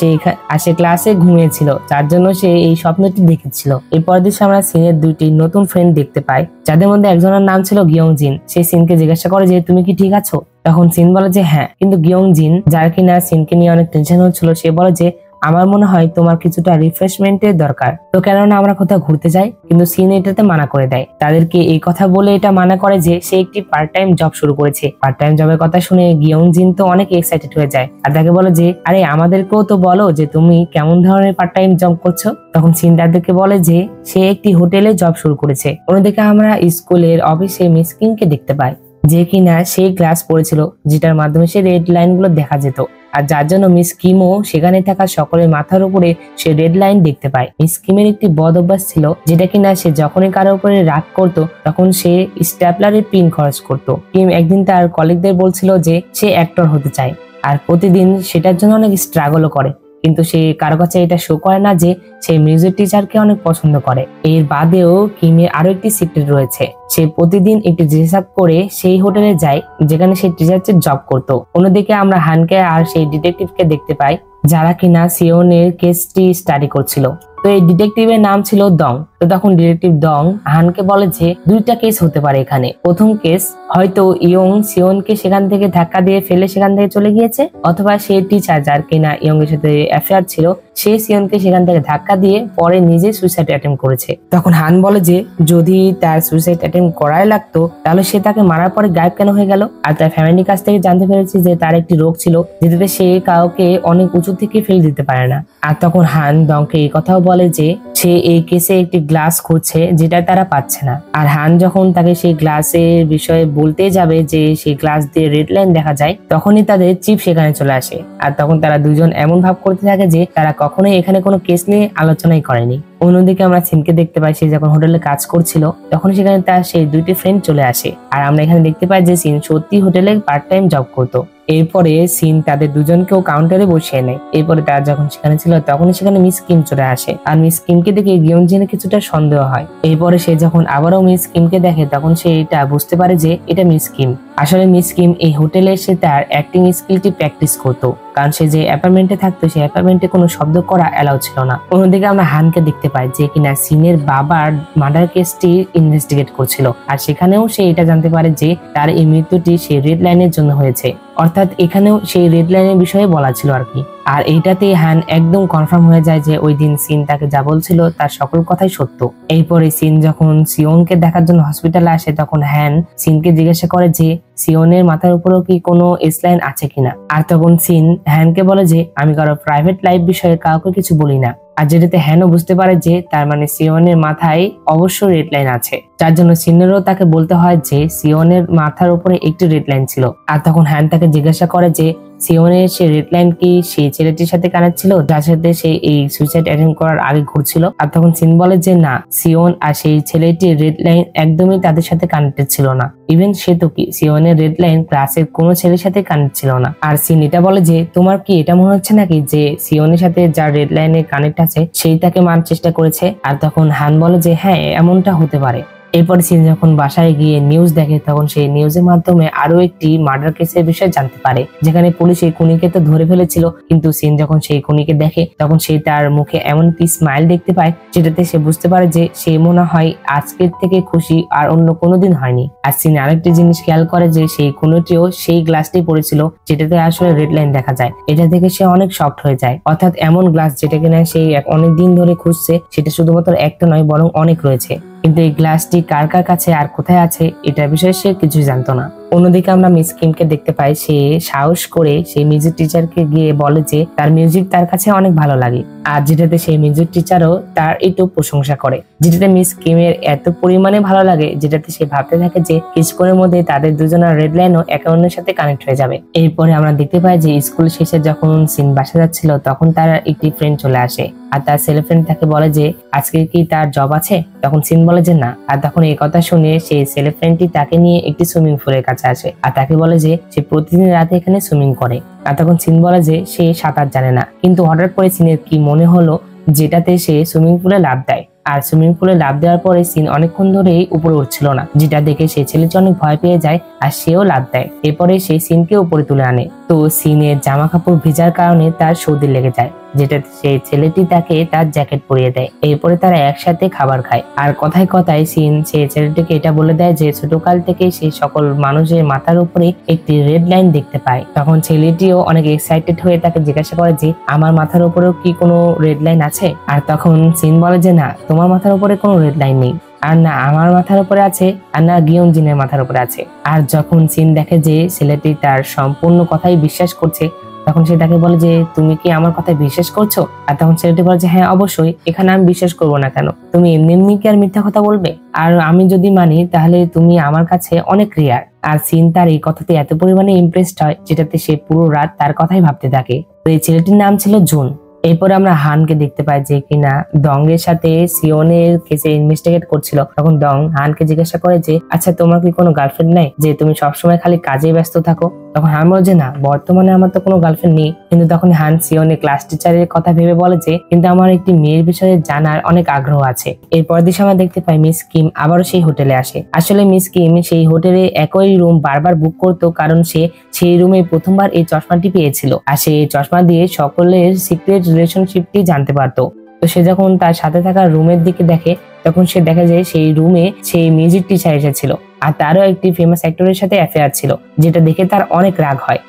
সে ক্লাসে ঘুমিয়েছিল, যার জন্য সে এই স্বপ্নটি দেখেছিল। এরপর দিন আমরা সিনের দুইটি নতুন ফ্রেন্ড দেখতে পাই, যাদের মধ্যে একজনের নাম ছিল গিয়ং জিন। সে সিনকে জিজ্ঞাসা করে যে তুমি কি ঠিক আছো। তখন সিন বলে যে হ্যাঁ, কিন্তু গিয়ং জিন যার কিনা সিনকে নিয়ে অনেক টেনশন হচ্ছিল সে বলে যে আমার মনে হয় তোমার কিছুটা রিফ্রেশমেন্টের দরকার, তো কেননা আমরা কোথাও ঘুরতে যাই। কিন্তু সিন এটাতে মানা করে দেয়। তাদেরকে এই কথা বলে এটা মানা করে যে সে একটি পার্ট টাইম জব শুরু করেছে। পার্ট টাইম জবের কথা শুনে গিয়ং জিন তো অনেক এক্সাইটেড হয়ে যায় আর তাকে বলে যে আরে আমাদেরকেও তো বলো যে তুমি কেমন ধরনের পার্ট টাইম জব করছো। তখন সিন তাদেরকে বলে যে সে একটি হোটেলে জব শুরু করেছে। অন্যদিকে আমরা স্কুলের অফিসে মিস কিংকে দেখতে পাই, যে কিনা সেই গ্লাস পড়েছিল যেটার মাধ্যমে সে রেড লাইন গুলো দেখা যেত। আর যার জন্য মিস কিমও সেখানে থাকা সকলের মাথার উপরে সে রেড লাইন দেখতে পায়। মিস কিমের একটি বদ অভ্যাস ছিল, যেটা কিনা সে যখনই কারো উপরে রাগ করতো তখন সে স্ট্যাপলারের পিন খরচ করতো। কিম একদিন তার কলিগদের বলছিল যে সে অ্যাক্টর হতে চায় আর প্রতিদিন সেটার জন্য অনেক স্ট্রাগলও করে, কিন্তু সে কারো কাছে এটা শো করে না যে সে মিউজিক টিচারকে অনেক পছন্দ করে। এর বাদেও কিমের আরো একটি সিক্রেট রয়েছে, সে প্রতিদিন একটি ড্রেস আপ করে সেই হোটেলে যায় যেখানে সে টিচারের জব করতো। অন্যদিকে আমরা হানকে আর সেই ডিটেকটিভকে দেখতে পাই যারা কিনা সিওনের কেসটি স্টাডি করছিল। তো এই ডিটেকটিভের নাম ছিল দং। তো তখন ডিটেকটিভ দং হানকে বলে যে দুইটা কেস হতে পারে এখানে। প্রথম কেস, হয়তো ইয়ং সিওনকে সেখান থেকে ধাক্কা দিয়ে ফেলে সেখান থেকে চলে গিয়েছে, অথবা সে টিচার যার কিনা ইয়ং এর সাথে অ্যাফেয়ার ছিল সে সিওনকে সেখান থেকে ধাক্কা দিয়ে পরে নিজে সুইসাইড অ্যাটেম্প করেছে। তখন হান বলে যে যদি তার সুইসাইড অ্যাটেম্প করাই লাগতো তাহলে সে তাকে মারার পরে গায়েব কেন হয়ে গেল। আর তার ফ্যামিলির কাছ থেকে জানতে পেরেছি যে তার একটি রোগ ছিল যেটাতে সে কাউকে অনেক উঁচু থেকে ফেলে দিতে পারে না। আর তখন হান দংকে এই কথাও বলে যে সে এই কেসে একটি গ্লাস খুঁজছে যেটা তারা পাচ্ছে না। আর হান যখন তাকে সেই গ্লাসের বিষয়ে বলতে যাবে যে সেই গ্লাস দিয়ে রেড লাইন দেখা যায়, তখনই তাদের চিফ সেখানে চলে আসে। আর তখন তারা দুজন এমন ভাব করতে থাকে যে তারা কখনোই এখানে কোনো কেস নিয়ে আলোচনাই করেনি। অন্যদিকে আমরা সিনকে দেখতে পাই, সে যখন হোটেলে কাজ করছিল তখন সেখানে তার সেই দুইটি ফ্রেন্ড চলে আসে। আর আমরা এখানে দেখতে পাই যে সিন সত্যি হোটেলে পার্ট টাইম জব করতো। এরপরে সিন তাদের দুজনকেও কাউন্টারে বসিয়ে নেয়। এরপরে তারা যখন সেখানে ছিল তখনই সেখানে মিস কিম চলে আসে। আর মিস কিমকে দেখে গিয়নজিনের কিছুটা সন্দেহ হয়। এরপরে সে যখন আবারও মিস কিমকে দেখে তখন সে এটা বুঝতে পারে যে এটা মিস কিম। আসলে মিস কিম এই হোটেলে এসে তার অ্যাক্টিং স্কিলটি প্র্যাকটিস করতো, কারণ সে যে অ্যাপার্টমেন্টে থাকতো সেই অ্যাপার্টমেন্টে কোনো শব্দ করা অ্যালাউ ছিল না। অন্যদিকে আমরা হানকে দেখতে পাই যে কিনা সিনের বাবার মার্ডার কেসটি ইনভেস্টিগেট করছিল। আর সেখানেও সে এটা জানতে পারে যে তার এই মৃত্যুটি সেই রেড লাইনের জন্য হয়েছে, অর্থাৎ এখানেও সেই রেড লাইনের বিষয়ে বলা ছিল আর কি। আর এইটাতে হান একদম কনফার্ম হয়ে যায় যে ওই দিন সিন তাকে যা বলছিল তার সকল কথাই সত্য। এরপরে সিন যখন সিওনকে দেখার জন্য হসপিটালে আসে তখন হ্যান সিনকে জিজ্ঞাসা করে যে সিওনের মাথার উপরেও কি কোনো এসলাইন আছে কিনা। আর তখন সিন হ্যানকে বলে যে আমি কারো প্রাইভেট লাইফ বিষয়ে কাউকে কিছু বলি না। আর যেটাতে হ্যানও বুঝতে পারে যে তার মানে সিওনের মাথায় অবশ্যই রেড লাইন আছে, যার জন্য সিনেরও তাকে বলতে হয় যে সিওনের মাথার উপরে একটি রেড লাইন ছিল। আর তখন হ্যান তাকে জিজ্ঞাসা করে যে সিওনের সেই রেড লাইন কি সেই ছেলেটির সাথে কানেক্ট ছিল যার সাথে সে এই সুইসাইড অ্যাটেম্প করার আগে ঘুরছিল। আর তখন সিন বলে যে না, সিওন আর সেই ছেলেটির রেড লাইন একদমই তাদের সাথে কানেক্টেড ছিল না। ইভেন সে তো কি সিওনের রেড লাইন ক্লাসের কোনো ছেলের সাথে কানেক্ট ছিল না। আর সিন এটা বলে যে তোমার কি এটা মনে হচ্ছে নাকি যে সিওনের সাথে যার রেড লাইনে কানেক্ট আছে সেই তাকে মারার চেষ্টা করেছে। আর তখন হান বলে যে হ্যাঁ এমনটা হতে পারে। এরপরে সিন যখন বাসায় গিয়ে নিউজ দেখে তখন সেই নিউজের মাধ্যমে আরো একটি মার্ডার কেসের বিষয়ে জানতে পারে, যেখানে পুলিশ এই খুনিকে তো ধরে ফেলেছিল, কিন্তু সিন যখন সেই খুনিকে দেখে তখন সে তার মুখে এমন একটি স্মাইল দেখতে পায় যেটাতে সে বুঝতে পারে যে সে মনে হয় আজকের থেকে খুশি আর অন্য কোনোদিন হয়নি। আর সিন আরেকটি জিনিস খেয়াল করে যে সেই খুনিটিও সেই গ্লাসটি পড়েছিল যেটাতে আসলে রেড লাইন দেখা যায়। এটা থেকে সে অনেক শকড হয়ে যায়, অর্থাৎ এমন গ্লাস যেটা কিনা সেই অনেক দিন ধরে খুঁজছে, সেটা শুধুমাত্র একটা নয় বরং অনেক রয়েছে, কিন্তু এই গ্লাসটি কার কার কাছে আর কোথায় আছে এটার বিষয়ে সে কিছুই জানতো না। অন্যদিকে আমরা মিস কিমকে দেখতে পাই, সে সাহস করে সেই মিউজিক টিচারকে গিয়ে বলে যে তার মিউজিক তার কাছে অনেক ভালো লাগে, আর যেটাতে সেই মিউজিক টিচারও তার একটু প্রশংসা করে, যেটাতে মিস কিমের এত পরিমাণে ভালো লাগে যেটাতে সে ভাবতে থাকে যে কিছুক্ষণের মধ্যে তাদের দুজনের রেড লাইনও একে অন্যের সাথে কানেক্ট হয়ে যাবে। এরপরে আমরা দেখতে পাই যে স্কুল শেষে যখন সিন বাসা যাচ্ছিল তখন তার একটি ফ্রেন্ড চলে আসে আর তার ছেলে ফ্রেন্ড তাকে বলে যে আজকে কি তার জব আছে। তখন সিন বলে যে না। আর তখন এই কথা শুনে সেই ছেলে ফ্রেন্ডটি তাকে নিয়ে একটি সুইমিং পুলের কাছে আসে আর তাকে বলে যে সে প্রতিদিন রাতে এখানে সুইমিং করে। আর তখন সিন বলে যে সে সাঁতার জানে না, কিন্তু হঠাৎ করে সিনের কি মনে হলো যেটাতে সে সুইমিং পুলে লাফ দেয়। আর সুইমিং পুলে লাফ দেওয়ার পরে সিন অনেকক্ষণ ধরেই উপরে উঠছিল না, যেটা দেখে সেই ছেলেটি অনেক ভয় পেয়ে যায় আর সেও লাফ দেয়। এরপরে সেই সিনকে উপরে তুলে আনে, তো সিনের জামা কাপড় ভেজার কারণে তার সর্দি লেগে যায়, যেটা সেই ছেলেটি তাকে তার জ্যাকেট পরিয়ে দেয়। এরপরে তারা একসাথে খাবার খায়। আর কথায় কথায় সিন সেই ছেলেটিকে এটা বলে দেয় যে ছোটকাল থেকে সেই সকল মানুষের মাথার উপরে একটি রেড লাইন দেখতে পায়। তখন ছেলেটিও অনেক এক্সাইটেড হয়ে তাকে জিজ্ঞাসা করে যে আমার মাথার উপরেও কি কোনো রেড লাইন আছে। আর তখন সিন বলে যে না, তোমার মাথার উপরে কোনো রেড লাইন নেই, আর না আমার মাথার উপরে আছে, আর না গিয়নজিনের মাথার উপরে আছে। আর যখন সিন দেখে যে ছেলেটি তার সম্পূর্ণ কথাই বিশ্বাস করছে তখন সে তাকে বলে যে তুমি কি আমার কথায় বিশ্বাস করছো। আর তখন ছেলেটি বলে যে হ্যাঁ অবশ্যই, এখানে আমি বিশ্বাস করবো না কেন, তুমি এমনি এমনি কি আর মিথ্যা কথা বলবে, আর আমি যদি মানি তাহলে তুমি আমার কাছে অনেক রেয়ার। আর সিন তার এই কথাতে এত পরিমাণে ইমপ্রেসড হয় যেটাতে সে পুরো রাত তার কথাই ভাবতে থাকে। তো এই ছেলেটির নাম ছিল জুন। এরপরে আমরা হানকে দেখতে পাই যে কিনা ডং এর সাথে সিওনের কেসে ইনভেস্টিগেট করছিল। তখন ডং হানকে জিজ্ঞাসা করে যে আচ্ছা তোমার কি কোনো গার্লফ্রেন্ড নাই, যে তুমি সবসময় খালি কাজে ব্যস্ত থাকো? তখন হান বলে যে না, বর্তমানে আমার তো কোনো গার্লফ্রেন্ড নেই। কিন্তু তখন হান সিওনের ক্লাস টিচারের কথা ভেবে বলে যে কিন্তু আমার একটি মেয়ের বিষয়ে জানার অনেক আগ্রহ আছে। এরপর দিন আমরা দেখতে পাই মিস কিম আবারও সেই হোটেলে আসে। আসলে মিস কিম সেই হোটেলে একই রুম বারবার বুক করতো, কারণ সে সেই রুমে প্রথমবার এই চশমাটি পেয়েছিল আর সে এই চশমা দিয়ে সকলের সিক্রেট রিলেশনশিপটি জানতে পারতো। তো সে যখন তার সাথে থাকা রুমের দিকে দেখে তখন সে দেখে যে সেই রুমে সেই মিউজিক টিচার এসেছিল আর তারও একটি ফেমাস অ্যাক্টরের সাথে অ্যাফেয়ার ছিল, যেটা দেখে তার অনেক রাগ হয়।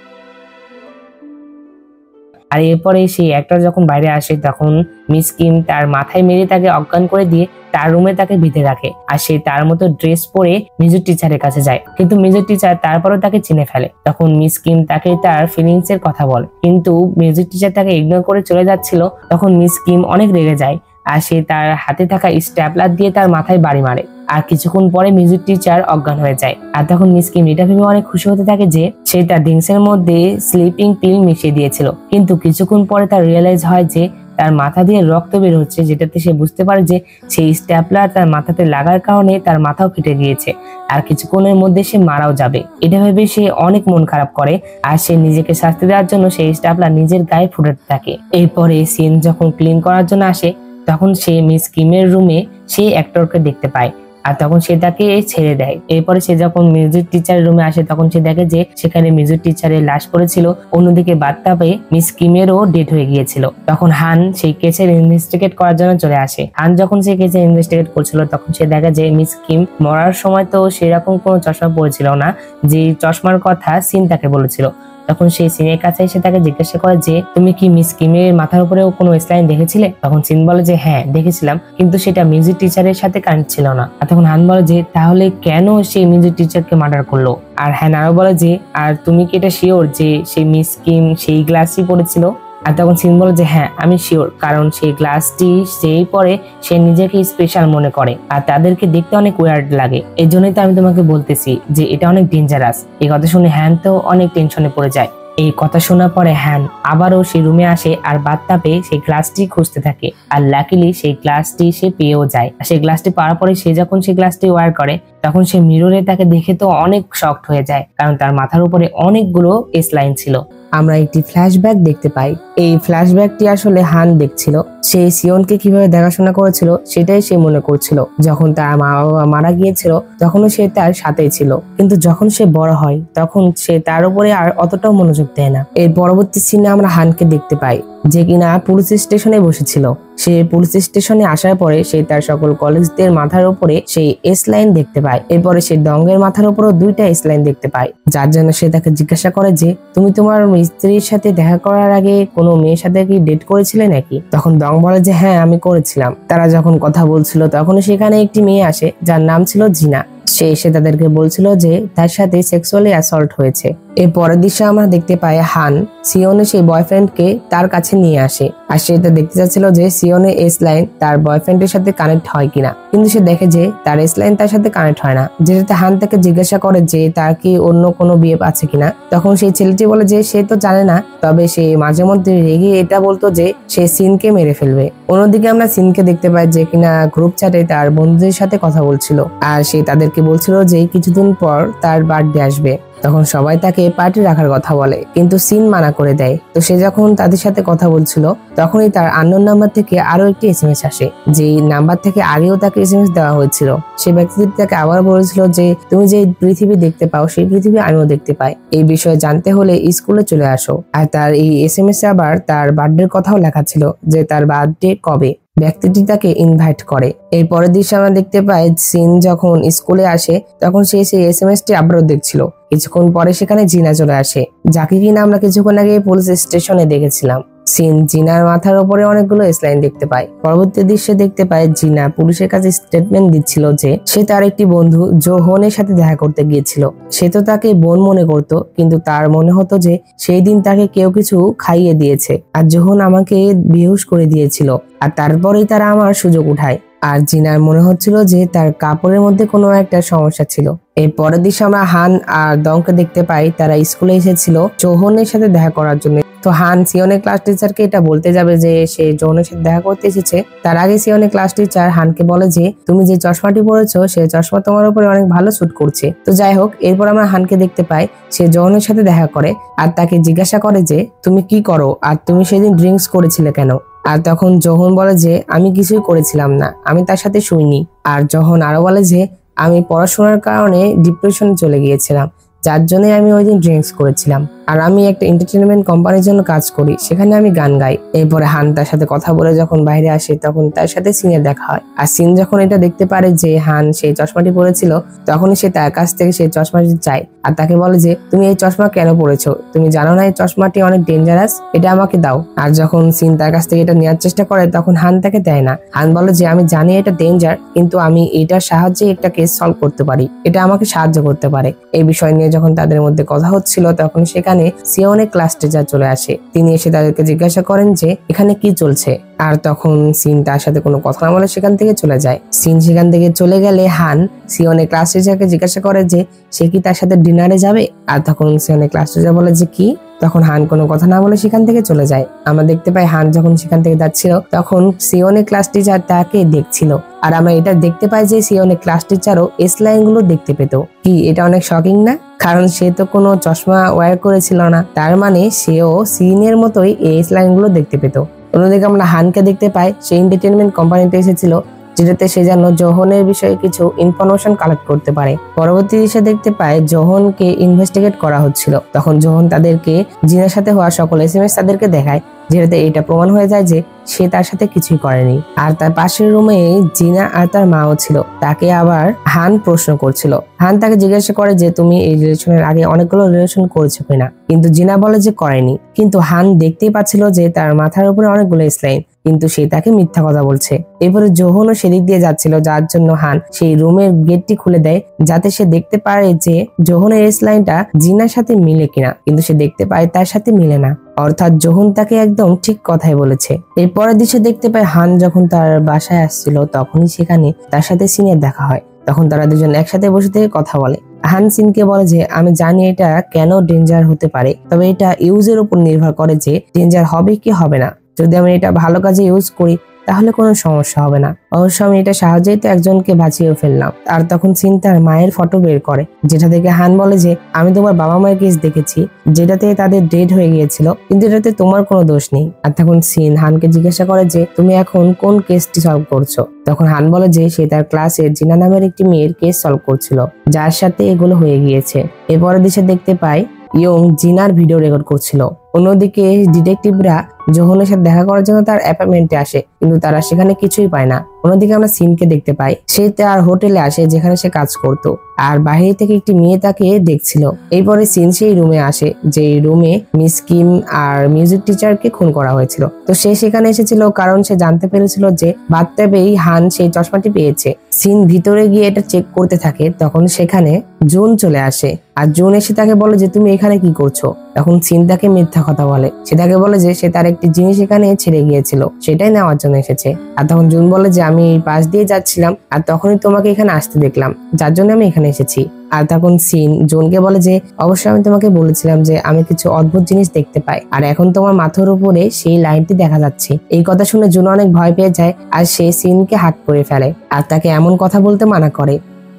আর এরপরে সেই অ্যাক্টর যখন বাইরে আসে তখন মিস কিম তার মাথায় মেরে তাকে অজ্ঞান করে দিয়ে তার রুমে তাকে বেঁধে রাখে আর সে তার মতো ড্রেস পরে মিউজিক টিচারের কাছে যায়। কিন্তু মিউজিক টিচার তারপরও তাকে চিনে ফেলে। তখন মিস কিম তাকে তার ফিলিংস এর কথা বলে, কিন্তু মিউজিক টিচার তাকে ইগনোর করে চলে যাচ্ছিল। তখন মিস কিম অনেক রেগে যায় আর সে তার হাতে থাকা স্ট্যাপলার দিয়ে তার মাথায় বাড়ি মারে। আর কিছুক্ষণ পরে মিউজিক টিচার অজ্ঞান হয়ে যায়। আর তখন মিস কিম এটা ভেবে অনেক খুশি হতে থাকে যে সে তার ড্রিঙ্কসের মধ্যে স্লিপিং পিল মিশিয়ে দিয়েছিল। কিন্তু কিছুক্ষণ পরে তার রিয়েলাইজ হয় যে তার মাথা দিয়ে রক্ত বের হচ্ছে, যেটাতে সে বুঝতে পারে যে সেই স্ট্যাপলার তার মাথাতে লাগার কারণে তার মাথাও ফেটে গিয়েছে আর কিছুক্ষণের মধ্যে সে মারাও যাবে। এটা ভেবে সে অনেক মন খারাপ করে আর সে নিজেকে শাস্তি দেওয়ার জন্য সেই স্ট্যাপলার নিজের গায়ে ফুটাতে থাকে। এরপরে সিন যখন ক্লিন করার জন্য আসে তখন সে মিস কিমের রুমে সেই অ্যাক্টরকে দেখতে পায় আর তখন সে তাকে ছেড়ে দেয়। এরপরে সে যখন মিউজিক টিচারের রুমে আসে তখন সে দেখে যে সেখানে মিউজিক টিচারের লাশ পড়েছিল, অন্যদিকে বাথটাবে মিস কিমেরও ডেথ হয়ে গিয়েছিল। তখন হান সেই কেসের ইনভেস্টিগেট করার জন্য চলে আসে। হান যখন সেই কেসে ইনভেস্টিগেট করছিল তখন সে দেখে যে মিস কিম মরার সময় তো সেরকম কোনো চশমা পড়েছিল না, যে চশমার কথা সিন তাকে বলেছিল। তখন সেই সিনের কাছে এসে তাকে জিজ্ঞাসা করে যে তুমি কি মিস কিমের মাথার উপরেও কোনো স্লাইন দেখেছিলে? তখন সিন বলে যে হ্যাঁ দেখেছিলাম, কিন্তু সেটা মিউজিক টিচারের সাথে কানেক্ট ছিল না। আর তখন হান বলে যে তাহলে কেন সেই মিউজিক টিচারকে মার্ডার করলো? আর হ্যান আরো বলে যে আর তুমি কি এটা শিওর যে সেই মিস কিম সেই গ্লাসই পড়েছিল? আর তখন সিন বলে যে হ্যাঁ আমি শিওর, কারণ সেই গ্লাসটি যেই পরে সে নিজেকে স্পেশাল মনে করে আর তাদেরকে দেখতে অনেক ওয়ার্ড লাগে। এই জন্যই তো আমি তোমাকে বলতেছি যে এটা অনেক ডেঞ্জারাস। এই কথা শুনে হ্যান তো অনেক টেনশনে পড়ে যায়। এই কথা শোনার পরে হ্যান আবারও সেই রুমে আসে আর বাথটাবে সেই গ্লাসটি খুঁজতে থাকে আর লাকিলি সেই গ্লাসটি সে পেয়েও যায়। সেই গ্লাসটি পাওয়ার পরে সে যখন সেই গ্লাসটি ওয়ার করে তখন সে মিররে তাকে দেখে তো অনেক শকড হয়ে যায়, কারণ তার মাথার উপরে অনেকগুলো স্লাইন ছিল। আমরা একটি ফ্ল্যাশব্যাক দেখতে পাই। এই ফ্ল্যাশব্যাকটি আসলে হান দেখছিল। সে সিওনকে কিভাবে দেখাশোনা করেছিল সেটাই সে মনে করছিল। যখন তার মা বাবা মারা গিয়েছিল তখনও সে তার সাথেই ছিল, কিন্তু যখন সে বড় হয় তখন সে তার উপরে আর অতটাও মনোযোগ দেয় না। এর পরবর্তী সিনে আমরা হানকে দেখতে পাই যে কিনা পুলিশ স্টেশনে বসেছিল। সে পুলিশ স্টেশনে আসার পরে সে তার সকল কলিগদের মাথার উপরে সেই এস লাইন দেখতে পায়। এরপরে সে ডংয়ের মাথার উপরও দুইটা এস লাইন দেখতে পায়, যার জন্য সে তাকে জিজ্ঞাসা করে যে তুমি তোমার স্ত্রীর সাথে দেখা করার আগে কোনো মেয়ের সাথে কি ডেট করেছিলে নাকি? তখন ডং বলে যে হ্যাঁ আমি করেছিলাম। তারা যখন কথা বলছিল তখন সেখানে একটি মেয়ে আসে যার নাম ছিল জিনা। সে এসে তাদেরকে বলছিল যে তার সাথে সেক্সুয়ালি অ্যাসল্ট হয়েছে। এর পরের দৃশ্যে আমরা দেখতে পাই হান সিওনের সেই বয়ফ্রেন্ডকে তার কাছে নিয়ে আসে আর সে এটা দেখতে চাচ্ছিল যে সিওনের এস লাইন তার বয়ফ্রেন্ডের সাথে কানেক্ট হয় কিনা, কিন্তু সে দেখে যে তার এস লাইন তার সাথে কানেক্ট হয় না, যেটাতে হান তাকে জিজ্ঞাসা করে যে তার কি অন্য কোনো বিয়ে আছে কিনা। তখন সেই ছেলেটি বলে যে সে তো জানে না, তবে সে মাঝে মধ্যে রেগে এটা বলতো যে সে সিনকে মেরে ফেলবে। অন্যদিকে আমরা সিনকে দেখতে পাই যে কিনা গ্রুপ চ্যাটে তার বন্ধুদের সাথে কথা বলছিল আর সে তাদেরকে বলছিল যে কিছুদিন পর তার বার্থডে আসবে। তখন সবাই তাকে পার্টি রাখার কথা বলে, কিন্তু সিন মানা করে দেয়। তো সে যখন তাদের সাথে কথা বলছিল তখনই তার আননোন নাম্বার থেকে আরো একটি এসএমএস আসে, যে নাম্বার থেকে আগেও তাকে এসএমএস দেওয়া হয়েছিল। সে ব্যক্তিটি তাকে আবার বলেছিল যে তুমি যে পৃথিবী দেখতে পাও সেই পৃথিবী আমিও দেখতে পাই, এই বিষয়ে জানতে হলে স্কুলে চলে আসো। আর তার এই এসএমএস আবার তার বার্থডের কথাও লেখা ছিল যে তার বার্থডে কবে। ব্যক্তিটি তাকে ইনভাইট করে। এর পরের দৃশ্যে আমরা দেখতে পাই সিন যখন স্কুলে আসে তখন সে সেই এসএমএসটি আবারও দেখছিল। কিছুক্ষণ পরে সেখানে জিনা চলে আসে, যাকে কিনা আমরা কিছুক্ষণ আগে পুলিশ স্টেশনে দেখেছিলাম। সিন জিনার মাথার উপরে অনেকগুলো স্লাইন দেখতে পায়। পরবর্তী দৃশ্যে দেখতে পায় জিনা পুলিশের কাছে স্টেটমেন্ট দিচ্ছিল যে সে তার একটি বন্ধু জোহনের সাথে দেখা করতে গিয়েছিল। সে তো তাকে বোন মনে করত, কিন্তু তার মনে হতো যে সেই দিন তাকে কেউ কিছু খাইয়ে দিয়েছে আর জোহন আমাকে বেহুশ করে দিয়েছিল আর তারপরেই তারা আমার সুযোগ উঠায়। আর জিনার মনে হচ্ছিল যে তার কাপড়ের মধ্যে কোনো একটা সমস্যা ছিল। এর পরের দিন আমরা হান আর দংকে দেখতে পাই তারা স্কুলে এসেছিল জোহনের সাথে দেখা করার জন্য। তো হান সিওনের ক্লাস টিচারকে এটা বলতে যাবে যে সে জোহনের সাথে দেখা করতে এসেছে। তার আগে সিওনের ক্লাস টিচার হানকে বলে যে তুমি যে চশমাটি পরেছো সে চশমা তোমার উপরে অনেক ভালো স্যুট করছে। তো যাই হোক, এরপর আমরা হানকে দেখতে পাই সে জোহনের সাথে দেখা করে আর তাকে জিজ্ঞাসা করে যে তুমি কি করো আর তুমি সেদিন ড্রিঙ্কস করেছিলে কেন। আর তখন জোহন বলে যে আমি কিছুই করেছিলাম না, আমি তার সাথে শুইনি। আর জোহন আরো বলে যে আমি পড়াশোনার কারণে ডিপ্রেশনে চলে গিয়েছিলাম, যার জন্য আমি ওই দিন ড্রিঙ্কস করেছিলাম। আর আমি একটা এন্টারটেনমেন্ট কোম্পানির জন্য কাজ করি, সেখানে আমি গান গাই। এরপরে হান তার সাথে কথা বলে যখন বাইরে আসে তখন তার সাথে সিনের দেখা হয়। আর সিন যখন এটা দেখতে পারে যে হান সেই চশমাটি পরেছিল তখনই সে তার কাছ থেকে সেই চশমাটি চায় আর তাকে বলে যে তুমি এই চশমা কেন পরেছো, তুমি জানো না এই চশমাটি অনেক ডেঞ্জারাস, এটা আমাকে দাও। আর যখন সিন তার কাছ থেকে এটা নেওয়ার চেষ্টা করে তখন হান তাকে দেয় না। হান বলে যে আমি জানি এটা ডেঞ্জার, কিন্তু আমি এটার সাহায্যে একটা কেস সলভ করতে পারি, এটা আমাকে সাহায্য করতে পারে। এই বিষয় নিয়ে যখন তাদের মধ্যে কথা হচ্ছিল তখন সেখানে সিওনের ক্লাস টিচার চলে আসে। তিনি এসে তাদেরকে জিজ্ঞাসা করেন যে এখানে কি চলছে। আর তখন সিন তার সাথে কোনো কথা না বলে সেখান থেকে চলে যায়। সিন সেখান থেকে চলে গেলে হান সিওনের ক্লাস টিচারকে জিজ্ঞাসা করে যে সে কি তার সাথে ডিনারে যাবে। আর তখন সিওনের ক্লাস টিচার বলে যে কি। তখন হান কোনো কথা না বলে সেখান থেকে চলে যায়। আমরা দেখতে পাই হান যখন সেখান থেকে যাচ্ছিল তখন সিওনের ক্লাস টিচার তাকে দেখছিল। আর আমরা এটা দেখতে পাই যে সিওনের ক্লাস টিচারও এস লাইন গুলো দেখতে পেত। কি এটা অনেক শকিং না? কারণ সে তো কোনো চশমা ওয়্যার করেছিল না, তার মানে সেও সিনের মতোই এস লাইন গুলো দেখতে পেত। অন্যদিকে আমরা হানকে দেখতে পাই সে এন্টারটেনমেন্ট কোম্পানিতে এসেছিল, যেটাতে সে যেন জোহনের বিষয়ে কিছু ইনফরমেশন কালেক্ট করতে পারে। পরবর্তী দৃশ্যে দেখতে পায় জোহনকে ইনভেস্টিগেট করা হচ্ছিল। তখন জোহন তাদেরকে জিনার সাথে হওয়া সকল এসএমএস তাদেরকে দেখায়, যেটাতে এটা প্রমাণ হয়ে যায় যে সে তার সাথে কিছুই করেনি। আর তার পাশের রুমে জিনা আর তার মাও ছিল। তাকে আবার হান প্রশ্ন করছিল। হান তাকে জিজ্ঞাসা করে যে তুমি এই রিলেশনের আগে অনেকগুলো রিলেশন করেছো কিনা, কিন্তু জিনা বলে যে করেনি। কিন্তু হান দেখতেই পাচ্ছিল যে তার মাথার উপরে অনেকগুলো স্লাইন, কিন্তু সে তাকে মিথ্যা কথা বলছে। এরপরে জোহনও সেদিক দিয়ে যাচ্ছিল, যার জন্য হান সেই রুমের গেটটি খুলে দেয় যাতে সে দেখতে পারে যে জোহনের এস লাইনটা জিনার সাথে মিলে কিনা, কিন্তু সে দেখতে পায় তার সাথে মিলে না, অর্থাৎ জোহন তাকে একদম ঠিক কথাই বলেছে। এরপরের দৃশ্যে দেখতে পায় হান যখন তার বাসায় আসছিল তখনই সেখানে তার সাথে সিনের দেখা হয়। তখন তারা দুজন একসাথে বসে থেকে কথা বলে। হান সিনকে বলে যে আমি জানি এটা কেন ডেঞ্জার হতে পারে, তবে এটা ইউজের উপর নির্ভর করে যে ডেঞ্জার হবে কি হবে না। যদি আমি এটা ভালো কাজে ইউজ করি তাহলে কোনো সমস্যা হবে না। অবশ্য আমি এটা সাহায্যেই তো একজনকে বাঁচিয়ে ফেললাম। আর তখন সিন তার মায়ের ফটো বের করে, যেটা থেকে হান বলে যে আমি তোমার বাবা মায়ের কেস দেখেছি যেটাতে তাদের ডেড হয়ে গিয়েছিল, কিন্তু এটাতে তোমার কোনো দোষ নেই। আর তখন সিন হানকে জিজ্ঞাসা করে যে তুমি এখন কোন কেসটি সলভ করছো। তখন হান বলে যে সে তার ক্লাসের জিনা নামের একটি মেয়ের কেস সলভ করছিল যার সাথে এগুলো হয়ে গিয়েছে। এরপরের দৃশ্যে দেখতে পাই ইয়ং জিনার ভিডিও রেকর্ড করছিল। অন্যদিকে ডিটেকটিভরা জোহনের সাথে দেখা করার জন্য তার অ্যাপার্টমেন্টে আসে, কিন্তু তারা সেখানে কিছুই পায় না। অন্যদিকে আমরা সিনকে দেখতে পাই সে তার হোটেলে আসে যেখানে সে কাজ করত, আর বাইরে থেকে একটি মেয়ে তাকে দেখছিল। এরপরে সিন সেই রুমে আসে যে রুমে মিস কিম আর মিউজিক টিচারকে খুন করা হয়েছিল। তো সে সেখানে এসেছিল কারণ সে জানতে পেরেছিল যে বাথটাবেই হান সেই চশমাটি পেয়েছে। সিন ভিতরে গিয়ে এটা চেক করতে থাকে, তখন সেখানে জুন চলে আসে। আর জুন এসে তাকে বলে যে তুমি এখানে কি করছো। তখন সিন তাকে মিথ্যা কথা বলে, সে তাকে বলে যে সে তার একটি জিনিস এখানে ছেড়ে গিয়েছিল, সেটাই নেওয়ার জন্য এসেছে। আর তখন জুন বলে যে আমি এই পাশ দিয়ে যাচ্ছিলাম আর তখনই তোমাকে এখানে আসতে দেখলাম, যার জন্য আমি এখানে এসেছি। আর তখন সিন জুনকে বলে যে অবশ্যই আমি তোমাকে বলেছিলাম যে আমি কিছু অদ্ভুত জিনিস দেখতে পাই, আর এখন তোমার মাথার উপরে সেই লাইনটি দেখা যাচ্ছে। এই কথা শুনে জুন অনেক ভয় পেয়ে যায় আর সে সিনকে হাত করে ফেলে আর তাকে এমন কথা বলতে মানা করে।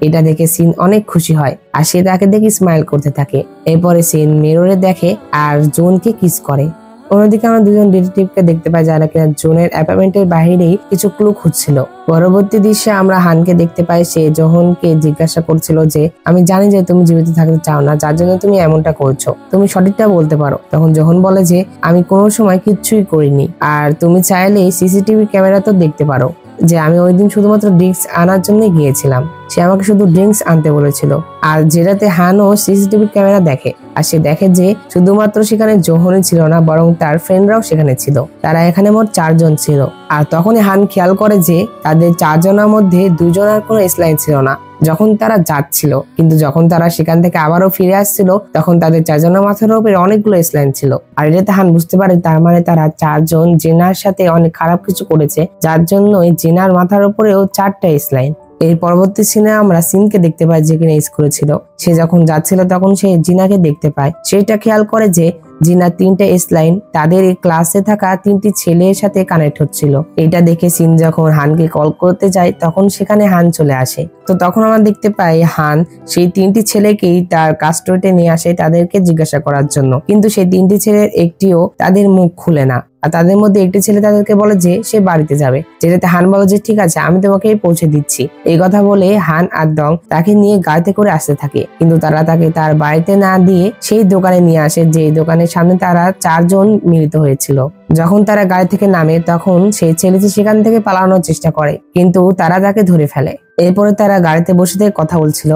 এটা দেখে সিন অনেক খুশি হয় আর সে তাকে দেখে স্মাইল করতে থাকে। এরপরে সিন মিররে দেখে আর জোনকে কিস করে। অন্যদিকে আমরা দুজন ডিটেকটিভকে দেখতে পাই যারা কিনা জোনের অ্যাপার্টমেন্টের বাইরেই কিছু ক্লু খুঁজছিল। পরবর্তী দৃশ্যে আমরা হানকে দেখতে পাই সে জোহনকে জিজ্ঞাসা করছিল যে আমি জানি যে তুমি জীবিত থাকতে চাও না, যার জন্য তুমি এমনটা করছো, তুমি সঠিকটা বলতে পারো। তখন জোহন বলে যে আমি কোনো সময় কিচ্ছুই করিনি, আর তুমি চাইলে সিসিটিভি ক্যামেরা তো দেখতে পারো যে আমি ওই দিন শুধুমাত্র ড্রিঙ্কস আনার জন্য গিয়েছিলাম, সে আমাকে শুধু ড্রিঙ্কস আনতে বলেছিল। আর যেটাতে হানও সিসিটিভি ক্যামেরা দেখে আর সে দেখে যে শুধুমাত্র সেখানে জোহনই ছিল না, বরং তার ফ্রেন্ডরাও সেখানে ছিল। তারা এখানে মোট 4 জন ছিল। আর তখনই হান খেয়াল করে যে তাদের 4 জনের মধ্যে 2 জনের কোনো স্লাইন ছিল না, যখন তারা যাচ্ছিল, কিন্তু যখন তারা সেখান থেকে আবারও ফিরে আসছিল তখন তাদের চারজনের মাথার উপরে অনেকগুলো স্লাইন ছিল। আর এটাতে হান বুঝতে পারে তার মানে তারা চারজন জিনার সাথে অনেক খারাপ কিছু করেছে, যার জন্য জিনার মাথার উপরেও 4টা স্লাইন। এর পরবর্তী সিনে আমরা সিনকে দেখতে পাই যে কিনা স্কুলে ছিল। সে যখন যাচ্ছিল তখন সে জিনাকে দেখতে পায়। সেটা খেয়াল করে যে জিনার 3টা স্লাইন তাদের এই ক্লাসে থাকা 3টি ছেলের সাথে কানেক্ট হচ্ছিল। এটা দেখে সিন যখন হানকে কল করতে যায় তখন সেখানে হান চলে আসে। তো তখন আমরা দেখতে পাই হান সেই 3টি ছেলেকেই তার কাস্টডিতে নিয়ে আসে তাদেরকে জিজ্ঞাসা করার জন্য, কিন্তু সেই 3টি ছেলের একটিও তাদের মুখ খুলে না। আর তাদের মধ্যে একটি ছেলে তাদেরকে বলে যে সে বাড়িতে যাবে, যেটাতে হান বলে যে ঠিক আছে আমি তোমাকে পৌঁছে দিচ্ছি। এই কথা বলে হান আর ডং তাকে নিয়ে গাড়িতে করে আসতে থাকে, কিন্তু তারা তাকে তার বাড়িতে না দিয়ে সেই দোকানে নিয়ে আসে যে দোকানের সামনে তারা 4জন মিলিত হয়েছিল। যখন তারা গাড়ি থেকে নামে তখন সেই ছেলেটি সেখান থেকে পালানোর চেষ্টা করে, কিন্তু তারা তাকে ধরে ফেলে। এরপরে তারা গাড়িতে বসে থেকে কথা বলছিল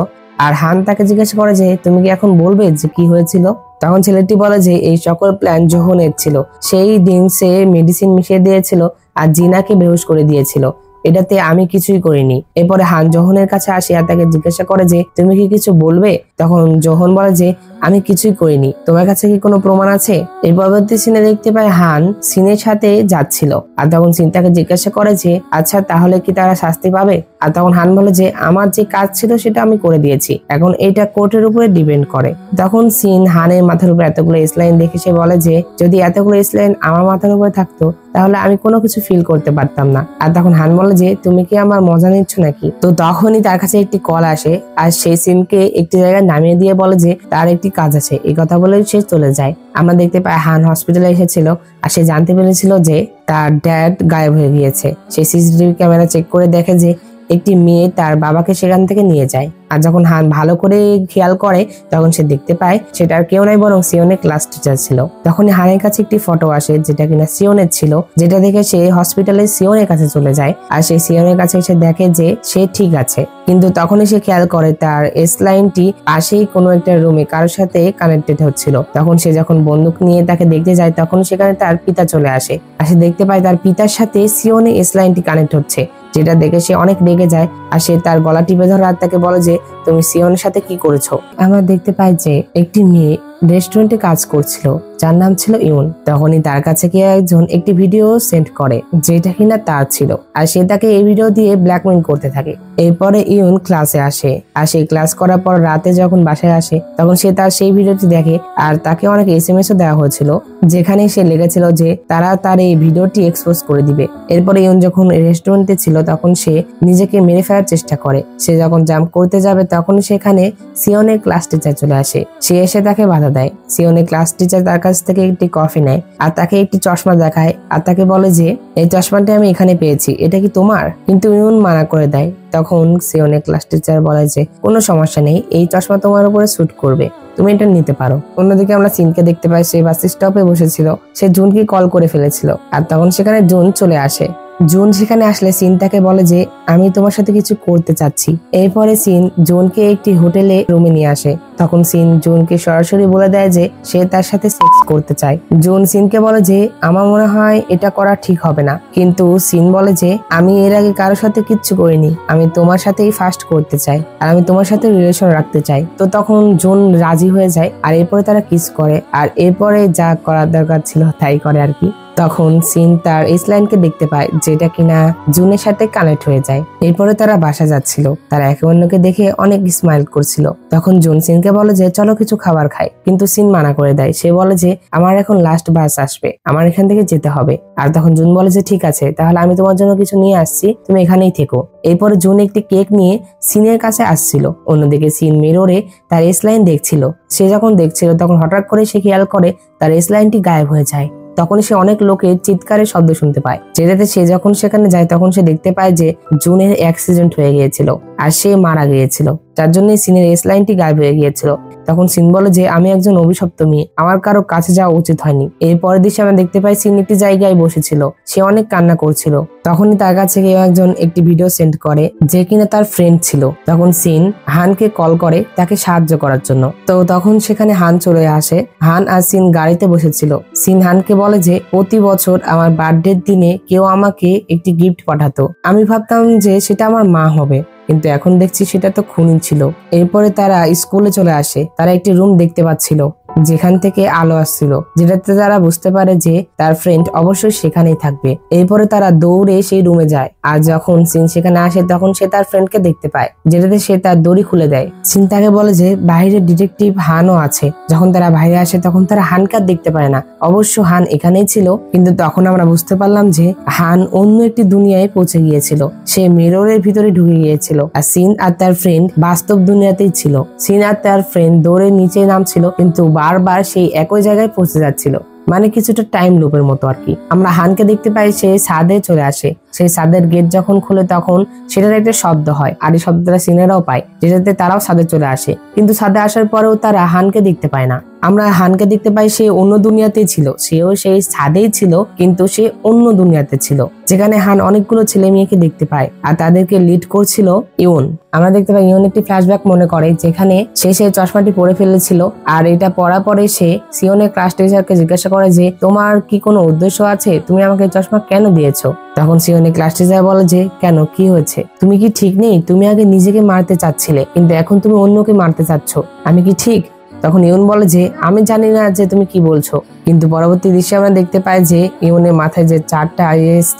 আর হান তাকে জিজ্ঞাসা করে যে তুমি কি এখন বলবে যে কি হয়েছিল। তখন ছেলেটি বলে যে এই সকল প্ল্যান জোহনের ছিল, সেই দিন সে মেডিসিন মিশিয়ে দিয়েছিল আর জিনাকে বেহুশ করে দিয়েছিল, এটাতে আমি কিছুই করিনি। এরপরে হান জোহনের কাছে আসে আর তাকে জিজ্ঞাসা করে যে তুমি কি কিছু বলবে। তখন জোহন বলে যে আমি কিছুই করিনি, তোমার কাছে কি কোনো প্রমাণ আছে। এর পরবর্তী সিনে দেখতে পাই হান সিনের সাথে যাচ্ছিল আর তখন সিন তাকে জিজ্ঞাসা করে যে আচ্ছা তাহলে কি তারা শাস্তি পাবে। আর তখন হান বলে যে আমার যে কাজ ছিল সেটা আমি করে দিয়েছি, এখন এটা কোর্টের উপরে ডিপেন্ড করে। তখন সিন হানের মাথার উপরে এতগুলো স্লাইন দেখে সে বলে যে যদি এতগুলো স্লাইন আমার মাথার উপরে থাকতো তাহলে আমি কোনো কিছু ফিল করতে পারতাম না। আর তখন হান বলে যে তুমি কি আমার মজা নিচ্ছ নাকি। তো তখনই তার কাছে একটি কল আসে আর সেই সিনকে একটি জায়গায় নামিয়ে দিয়ে বলে যে তার একটি কাজ আছে, এই কথা বলে সে চলে যায়। আমরা দেখতে পাই হান হসপিটালে এসেছিল আর সে জানতে পেরেছিল যে তার ড্যাড গায়েব হয়ে গিয়েছে। সে সিসিটিভি ক্যামেরা চেক করে দেখে যে একটি মেয়ে তার বাবাকে সেখান থেকে নিয়ে যায়। আর যখন হান ভালো করে খেয়াল করে তখন সে দেখতে পায় সেটা আর কেউ নাই বরং সিওনের ক্লাস টিচার ছিল। তখন হানের কাছে একটি ফটো আসে যেটা কিনা সিওনের ছিল, যেটা দেখে সে হসপিটালে সিওনের কাছে চলে যায় আর সেই সিওনের কাছে এসে দেখে যে সে ঠিক আছে। কিন্তু তখনই সে খেয়াল করে তার স্লাইনটি পাশেই কোনো একটা রুমে কারোর সাথে কানেক্টেড হচ্ছিল। তখন সে যখন বন্দুক নিয়ে তাকে দেখতে যায় তখন সেখানে তার পিতা চলে আসে আর সে দেখতে পায় তার পিতার সাথে সিওনের স্লাইনটি কানেক্ট হচ্ছে, যেটা দেখে সে অনেক রেগে যায় আর সে তার গলা টিপে ধরে আর তাকে বলে যে তুমি সিওনের সাথে কি করেছো। আমরা দেখতে পাই যে একটি মেয়ে রেস্টুরেন্টে কাজ করছিল যার নাম ছিল ইউন। তখনই তার কাছে গিয়ে একজন একটি ভিডিও সেন্ড করে যেটা কিনা তার ছিল আর সে তাকে এই ভিডিও দিয়ে ব্ল্যাকমেইল করতে থাকে। এরপরে ইউন ক্লাসে আসে আর সেই ক্লাস করার পর রাতে যখন বাসায় আসে তখন সে তার সেই ভিডিওটি দেখে আর তাকে অনেক SMS-ও দেওয়া হয়েছিল যেখানে সে লিখেছিল যে তারা তার এই ভিডিওটি এক্সপোজ করে দিবে। এরপরে ইউন যখন রেস্টুরেন্টে ছিল তখন সে নিজেকে মেরে ফেলার চেষ্টা করে। সে যখন জাম্প করতে যাবে তখন সেখানে সিওনের ক্লাস টিচার চলে আসে। সে এসে তাকে বাধা দেয়। সিওনের ক্লাস টিচার তার কাছ থেকে একটি কফি নেয় আর তাকে একটি চশমা দেখায় আর তাকে বলে যে এই চশমাটি আমি এখানে পেয়েছি, এটা কি তোমার। কিন্তু ইউন মানা করে দেয়। তখন সিওনের ক্লাস টিচার বলে যে কোনো সমস্যা নেই, এই চশমা তোমার উপরে স্যুট করবে, তুমি এটা নিতে পারো। অন্যদিকে আমরা সিনকে দেখতে পাই সে বাস স্টপে বসেছিল, সে জুনকে কল করে ফেলেছিল আর তখন সেখানে জুন চলে আসে। জুন সেখানে আসলে সিন তাকে বলে যে আমি তোমার সাথে কিছু করতে চাচ্ছি। এরপরে সিন জুনকে একটি হোটেলে রুমে নিয়ে আসে। তখন সিন জুনকে সরাসরি বলে দেয় যে সে তার সাথে সেক্স করতে চায়। জুন সিনকে বলে যে আমার মনে হয় এটা করা ঠিক হবে না, কিন্তু সিন বলে যে আমি এর আগে কারোর সাথে কিচ্ছু করিনি, আমি তোমার সাথেই ফার্স্ট করতে চাই আর আমি তোমার সাথে রিলেশন রাখতে চাই। তো তখন জুন রাজি হয়ে যায় আর এরপরে তারা কিস করে আর এরপরে যা করার দরকার ছিল তাই করে আর কি। তখন সিন তার স্লাইনকে দেখতে পায় যেটা কিনা জুনের সাথে কানেক্ট হয়ে যায়। এরপরে তারা বাসা যাচ্ছিল, তারা একে অন্যকে দেখে অনেক স্মাইল করছিল। তখন জুন সিনকে বলে যে চলো কিছু খাবার খাই, কিন্তু সিন মানা করে দেয়। সে বলে যে আমার এখন লাস্ট বাস আসবে, আমার এখান থেকে যেতে হবে। আর তখন জুন বলে যে ঠিক আছে, তাহলে আমি তোমার জন্য কিছু নিয়ে আসছি, তুমি এখানেই থেকো। এরপরে জুন একটি কেক নিয়ে সিনের কাছে আসছিল। অন্যদিকে সিন মিররে তার স্লাইন দেখছিল। সে যখন দেখছিল তখন হঠাৎ করে সে খেয়াল করে তার স্লাইনটি গায়েব হয়ে যায়। তখন সে অনেক লোকের চিৎকারের শব্দ শুনতে পায়, যেটাতে সে যখন সেখানে যায় তখন সে দেখতে পায় যে জুনের অ্যাক্সিডেন্ট হয়ে গিয়েছিল আর সে মারা গিয়েছিল, যার জন্য সিনের স্লাইনটি গায়েব হয়ে গিয়েছিল। তখন সিন বলে যে আমি একজন অভিশপ্ত মেয়ে, আমার কারো কাছে যাওয়া উচিত হয়নি। এরপরের দৃশ্যে আমরা দেখতে পাই সিন একটি জায়গায় বসেছিল, সে অনেক কান্না করছিল। তখনই তার কাছে কেউ একজন একটি ভিডিও সেন্ড করে যে কিনা তার ফ্রেন্ড ছিল। তখন সিন হানকে কল করে তাকে সাহায্য করার জন্য। তো তখন সেখানে হান চলে আসে। হান আর সিন গাড়িতে বসেছিল। সিন হানকে বলে যে প্রতি বছর আমার বার্থডের দিনে কেউ আমাকে একটি গিফট পাঠাতো, আমি ভাবতাম যে সেটা আমার মা হবে, কিন্তু এখন দেখছি সেটা তো খুনি ছিল। এরপরে তারা স্কুলে চলে আসে। তারা একটি রুম দেখতে পাচ্ছিল যেখান থেকে আলো আসছিল, যেটাতে তারা বুঝতে পারে যে তার ফ্রেন্ড অবশ্যই সেখানেই থাকবে। এরপরে তারা দৌড়ে সেই রুমে যায়, আর যখন সিন সেখানে আসে তখন সে তার ফ্রেন্ডকে দেখতে পায়, যেটাতে সে তার দড়ি খুলে দেয়। সিন তাকে বলে যে বাইরে ডিটেকটিভ হানও আছে। যখন তারা বাইরে আসে তখন তারা হানকে আর দেখতে পায় না। অবশ্য হান এখানেই ছিল, কিন্তু তখন আমরা বুঝতে পারলাম যে হান অন্য একটি দুনিয়ায় পৌঁছে গিয়েছিল। সে মিররের ভিতরে ঢুকে গিয়েছিল, আর সিন আর তার ফ্রেন্ড বাস্তব দুনিয়াতেই ছিল। সিন আর তার ফ্রেন্ড দৌড়ে নিচে নামছিল, কিন্তু বারবার সেই একই জায়গায় পৌঁছে যাচ্ছিল, মানে কিছুটা টাইম লুপের মতো আর কি। আমরা হানকে দেখতে পাই সে ছাদে চলে আসে। সেই ছাদের গেট যখন খুলে তখন সেটার একটা শব্দ হয়, আর এই শব্দটা সিনেরাও পায়, যেটাতে তারাও ছাদে চলে আসে। কিন্তু ছাদে আসার পরেও তারা হানকে দেখতে পায় না। আমরা হানকে দেখতে পাই সে অন্য দুনিয়াতেই ছিল, সেও সেই ছাদেই ছিল, কিন্তু সে অন্য দুনিয়াতে ছিল, যেখানে হান অনেকগুলো ছেলে মেয়েকে দেখতে পায়, আর তাদেরকে লিড করছিল ইউন। আমরা দেখতে পাই ইউন একটি ফ্ল্যাশব্যাক মনে করে, যেখানে সে সেই চশমাটি পরে ফেলেছিল, আর এটা পড়া পরে সে সিওনের ক্লাস টিচারকে জিজ্ঞাসা করে যে তোমার কি কোনো উদ্দেশ্য আছে, তুমি আমাকে চশমা কেন দিয়েছো? তখন সিওনের ক্লাস টিচার বলে যে কেন, কি হয়েছে, তুমি কি ঠিক নেই? তুমি আগে নিজেকে মারতে চাচ্ছিলে, কিন্তু এখন তুমি অন্যকে মারতে চাচ্ছ, আমি কি ঠিক? তখন ইউন বলে যে আমি জানি না যে তুমি কি বলছো। কিন্তু পরবর্তী দৃশ্যে আমরা দেখতে পাই যে ইউনের মাথায় যে 4টা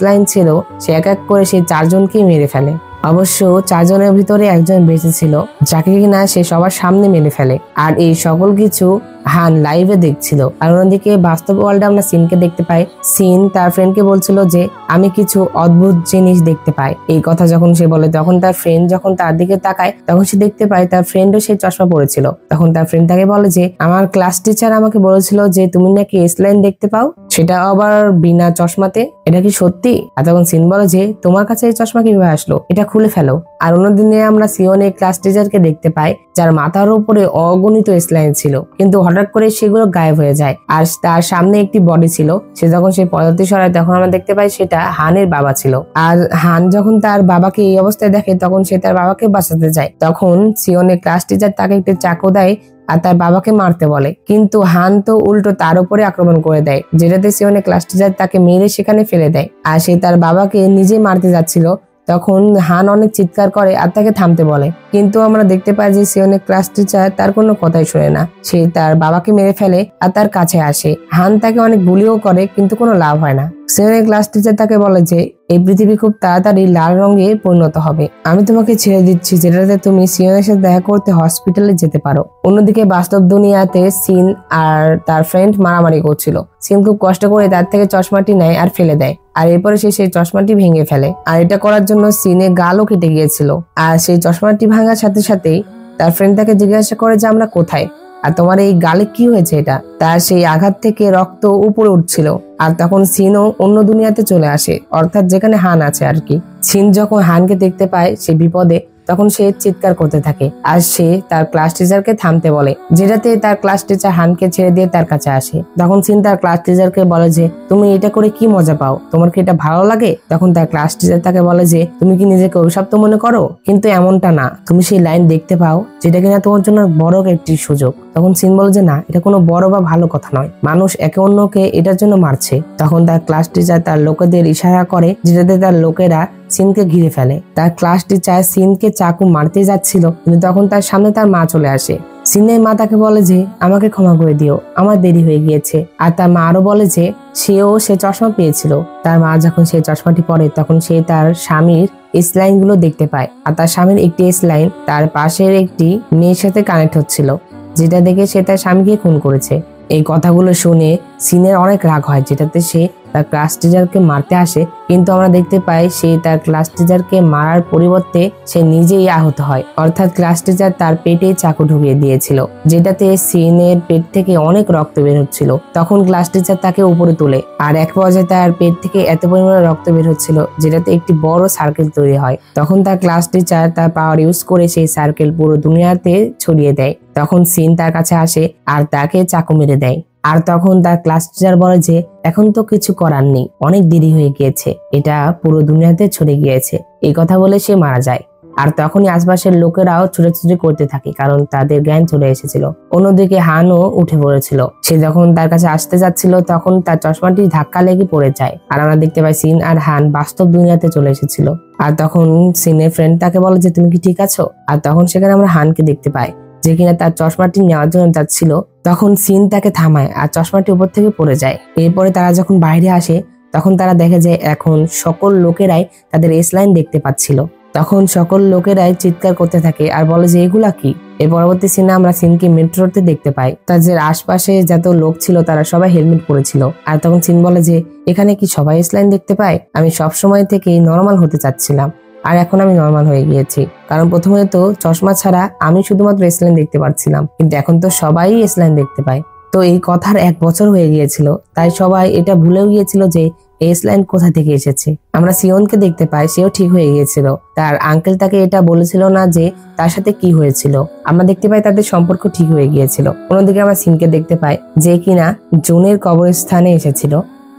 লাইন ছিল, সে এক এক করে সেই 4জনকেই মেরে ফেলে। অবশ্য 4জনের ভিতরে একজন বেঁচে ছিল, যাকে কিনা সে সবার সামনে মেরে ফেলে। আর এই সকল কিছু হান লাইভে দেখছিল। আর অন্যদিকে বাস্তব ওয়ার্ল্ডে আমরা সিনকে দেখতে পাই। সিন তার ফ্রেন্ডকে বলছিল যে আমি কিছু অদ্ভুত জিনিস দেখতে পাই। এই কথা যখন সে বলে তখন তার ফ্রেন্ড যখন তার দিকে তাকায় তখন সে দেখতে পায় তার ফ্রেন্ডও সেই চশমা পড়েছিল। তখন তার ফ্রেন্ড তাকে বলে যে আমার ক্লাস টিচার আমাকে বলেছিল যে তুমি নাকি লাইন দেখতে পাও, সেটা আবার বিনা চশমাতে, এটা কি সত্যি? আর তখন সিন বলে যে তোমার কাছে এই চশমা কিভাবে আসলো, এটা খুলে ফেলো। আর অন্যদিনে আমরা সিওনের ক্লাস টিচারকে দেখতে পাই, যার মাথার উপরে অগণিত লাইন ছিল, কিন্তু হঠাৎ করে সেগুলো গায়েব হয়ে যায়। আর তার সামনে একটি বডি ছিল। সে যখন সেই পদ্ধতি সরায় তখন আমরা দেখতে পাই সেটা হানের বাবা ছিল। আর হান যখন তার বাবাকে এই অবস্থায় দেখে তখন সে তার বাবাকে বাঁচাতে যায়। তখন সিওনের ক্লাস টিচার তাকে একটি চাকু দেয় আর তার বাবাকে মারতে বলে, কিন্তু হান তো উল্টো তার উপরে আক্রমণ করে দেয়, যেটাতে সিওনের ক্লাস টিচার তাকে মেরে সেখানে ফেলে দেয়। আর সে তার বাবাকে নিজে মারতে যাচ্ছিল, তখন হান অনেক চিৎকার করে আর তাকে থামতে বলে, কিন্তু আমরা দেখতে পাই যে সিওনের ক্লাস টিচার তার কোনো কথাই শুনে না। সে তার বাবাকে মেরে ফেলে আর তার কাছে আসে। হান তাকে অনেক গুলিও করে, কিন্তু কোনো লাভ হয় না। সিওনের ক্লাস টিচার তাকে বলে যে এই পৃথিবী খুব তাড়াতাড়ি লাল রঙে পরিণত হবে, আমি তোমাকে ছেড়ে দিচ্ছি, যেটাতে তুমি সিওনের সাথে দেখা করতে হসপিটালে যেতে পারো। অন্যদিকে বাস্তব দুনিয়াতে সিন আর তার ফ্রেন্ড মারামারি করছিল। সিন খুব কষ্ট করে তার থেকে চশমাটি নেয় আর ফেলে দেয়, আর এরপরে সে সেই চশমাটি ভেঙে ফেলে। আর এটা করার জন্য সিনের গালও কেটে গিয়েছিল। আর সেই চশমাটি ভাঙার সাথে সাথেই তার ফ্রেন্ড তাকে জিজ্ঞাসা করে যে আমরা কোথায়, আর তোমার এই গালে কি হয়েছে? এটা তার সেই আঘাত থেকে রক্ত উপরে উঠছিল। আর তখন সিনও অন্য দুনিয়াতে চলে আসে, অর্থাৎ যেখানে হান আছে আর কি। সিন যখন হানকে দেখতে পায় সে বিপদে, তখন সে চিৎকার করতে থাকে আর সে তার ক্লাস টিচারকে থামতে বলে, যেটাতে তার ক্লাস টিচার হানকে ছেড়ে দিয়ে তার কাছে আসে। তখন সিন তার ক্লাস টিচারকে বলে যে তুমি এটা করে কি মজা পাও, তোমার কি এটা ভালো লাগে? তখন তার ক্লাস টিচার তাকে বলে যে তুমি কি নিজেকে অভিশপ্ত মনে করো? কিন্তু এমনটা না, তুমি সেই লাইন দেখতে পাও, যেটা কিনা তোমার জন্য বড় একটি সুযোগ। তখন সিন বলে যে না, এটা কোনো বড় বা ভালো কথা নয়, মানুষ একে অন্যকে এটার জন্য মারছে। তখন তার ক্লাস টিচার তার লোকেদের ইশারা করে, যেটাতে তার লোকেরা সিনকে ঘিরে ফেলে। তার ক্লাস টিচার সিনকে চাকু মারতে যাচ্ছিল, কিন্তু তখন তার সামনে তার মা চলে আসে। সিনের মা তাকে বলে যে আমাকে ক্ষমা করে দিও, আমার দেরি হয়ে গিয়েছে। আর তার মা আরো বলে যে সে চশমা পেয়েছিল। তার মা যখন সেই চশমাটি পরে তখন সে তার স্বামীর লাইন গুলো দেখতে পায়, আর তার স্বামীর একটি লাইন তার পাশের একটি মেয়ের সাথে কানেক্ট হচ্ছিল, যেটা দেখে সে তার স্বামীকে খুন করেছে। এই কথাগুলো শুনে সিনের অনেক রাগ হয়, যেটাতে সে তার ক্লাস টিচারকে মারতে আসে, কিন্তু আমরা দেখতে পাই সে তার ক্লাস টিচারকে মারার পরিবর্তে সে নিজেই আহত হয়। অর্থাৎ ক্লাস টিচার তার পেটে চাকু ঢুকিয়ে দিয়েছিল, যেটাতে সিনের পেট থেকে অনেক রক্ত বের হচ্ছিল। তখন ক্লাস টিচার তাকে উপরে তোলে, আর এক পর্যায়ে তার পেট থেকে এত পরিমাণে রক্ত বের হচ্ছিল যেটাতে একটি বড় সার্কেল তৈরি হয়। তখন তার ক্লাস টিচার তার পাওয়ার ইউজ করে সেই সার্কেল পুরো দুনিয়াতে ছড়িয়ে দেয়। তখন সিন তার কাছে আসে আর তাকে চাকু মেরে দেয়। আর তখন তার ক্লাস টিচার বলে যে এখন তো কিছু করার নেই, অনেক দেরি হয়ে গিয়েছে, এটা পুরো দুনিয়াতে ছড়ে গিয়েছে। এই কথা বলে সে মারা যায়। আর তখনই আশপাশের লোকেরাও ছুটাছুটি করতে থাকে, কারণ তাদের জ্ঞান চলে এসেছিল। অন্যদিকে হানও উঠে পড়েছিল। সে যখন তার কাছে আসতে যাচ্ছিল তখন তার চশমাটি ধাক্কা লেগে পড়ে যায়। আর আমরা দেখতে পাই সিন আর হান বাস্তব দুনিয়াতে চলে এসেছিল। আর তখন সিনের ফ্রেন্ড তাকে বলে যে তুমি কি ঠিক আছো। আর তখন সেখানে আমরা হানকে দেখতে পাই যে কিনা তার চশমাটি নেওয়ার জন্য যাচ্ছিল। তখন সিন তাকে থামায় আর চশমাটি উপর থেকে পড়ে যায়। এরপরে তারা যখন বাইরে আসে তখন তারা দেখে যে এখন সকল লোকেরাই তাদের এস লাইন দেখতে পাচ্ছিল। তখন সকল লোকেরাই চিৎকার করতে থাকে আর বলে যে এগুলা কি। এর পরবর্তী সিনে আমরা সিনকে মেট্রোতে দেখতে পাই। তাদের আশপাশে যত লোক ছিল তারা সবাই হেলমেট পরেছিল। আর তখন সিন বলে যে এখানে কি সবাই এস লাইন দেখতে পায়? আমি সব সময় থেকে নর্মাল হতে চাচ্ছিলাম আর এখন আমি নর্মাল হয়ে গিয়েছি, কারণ প্রথমে তো চশমা ছাড়া আমি শুধুমাত্র এস লাইন দেখতে পাচ্ছিলাম, কিন্তু এখন তো সবাই এস লাইন দেখতে পায়। তো এই কথার 1 বছর হয়ে গিয়েছিল, তাই সবাই এটা ভুলেও গিয়েছিল যে এস লাইন কোথা থেকে এসেছে। আমরা সিওনকে দেখতে পাই, সেও ঠিক হয়ে গিয়েছিল। তার আঙ্কেল তাকে এটা বলেছিল না যে তার সাথে কি হয়েছিল। আমরা দেখতে পাই তাদের সম্পর্ক ঠিক হয়ে গিয়েছিল। অন্যদিকে আমরা সিনকে দেখতে পাই যে কিনা জুনের কবরস্থানে এসেছিল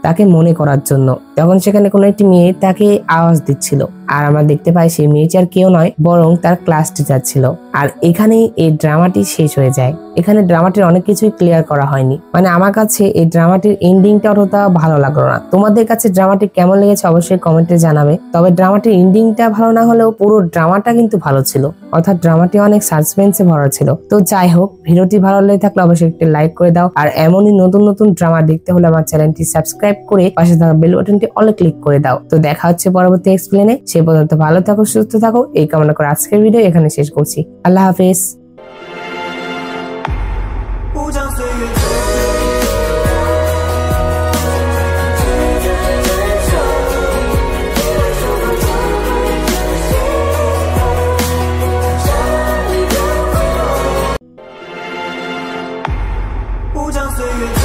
তাকে মনে করার জন্য। তখন সেখানে কোনো একটি মেয়ে তাকে আওয়াজ দিচ্ছিল আর আমরা দেখতে পাই সেই মেয়েটি আর কেউ নয় বরং তার ক্লাস টিচার ছিল। আর এখানেই এই ড্রামাটি শেষ হয়ে যায়। এখানে ড্রামাটির অনেক কিছুই ক্লিয়ার করা হয়নি। মানে আমার কাছে এই ড্রামাটির এন্ডিংটা অতটা ভালো লাগলো না। তোমাদের কাছে ড্রামাটি কেমন লেগেছে অবশ্যই কমেন্টে জানাবে। তবে ড্রামাটির এন্ডিংটা ভালো না হলেও পুরো ড্রামাটা কিন্তু ভালো ছিল, অর্থাৎ ড্রামাটি অনেক সাসপেন্সে ভরা ছিল। তো যাই হোক, ভিডিওটি ভালো লেগে থাকলে অবশ্যই একটি লাইক করে দাও। আর এমনই নতুন নতুন ড্রামা দেখতে হলে আমার চ্যানেলটি সাবস্ক্রাইব করে পাশে থাকা বেল বাটনটি অলে ক্লিক করে দাও। তো দেখা হচ্ছে পরবর্তী এক্সপ্লেনে। সে পর্যন্ত ভালো থাকো, সুস্থ থাকো, এই কামনা করে আজকের ভিডিও এখানে শেষ করছি। আল্লাহ হাফেজ।不将岁月。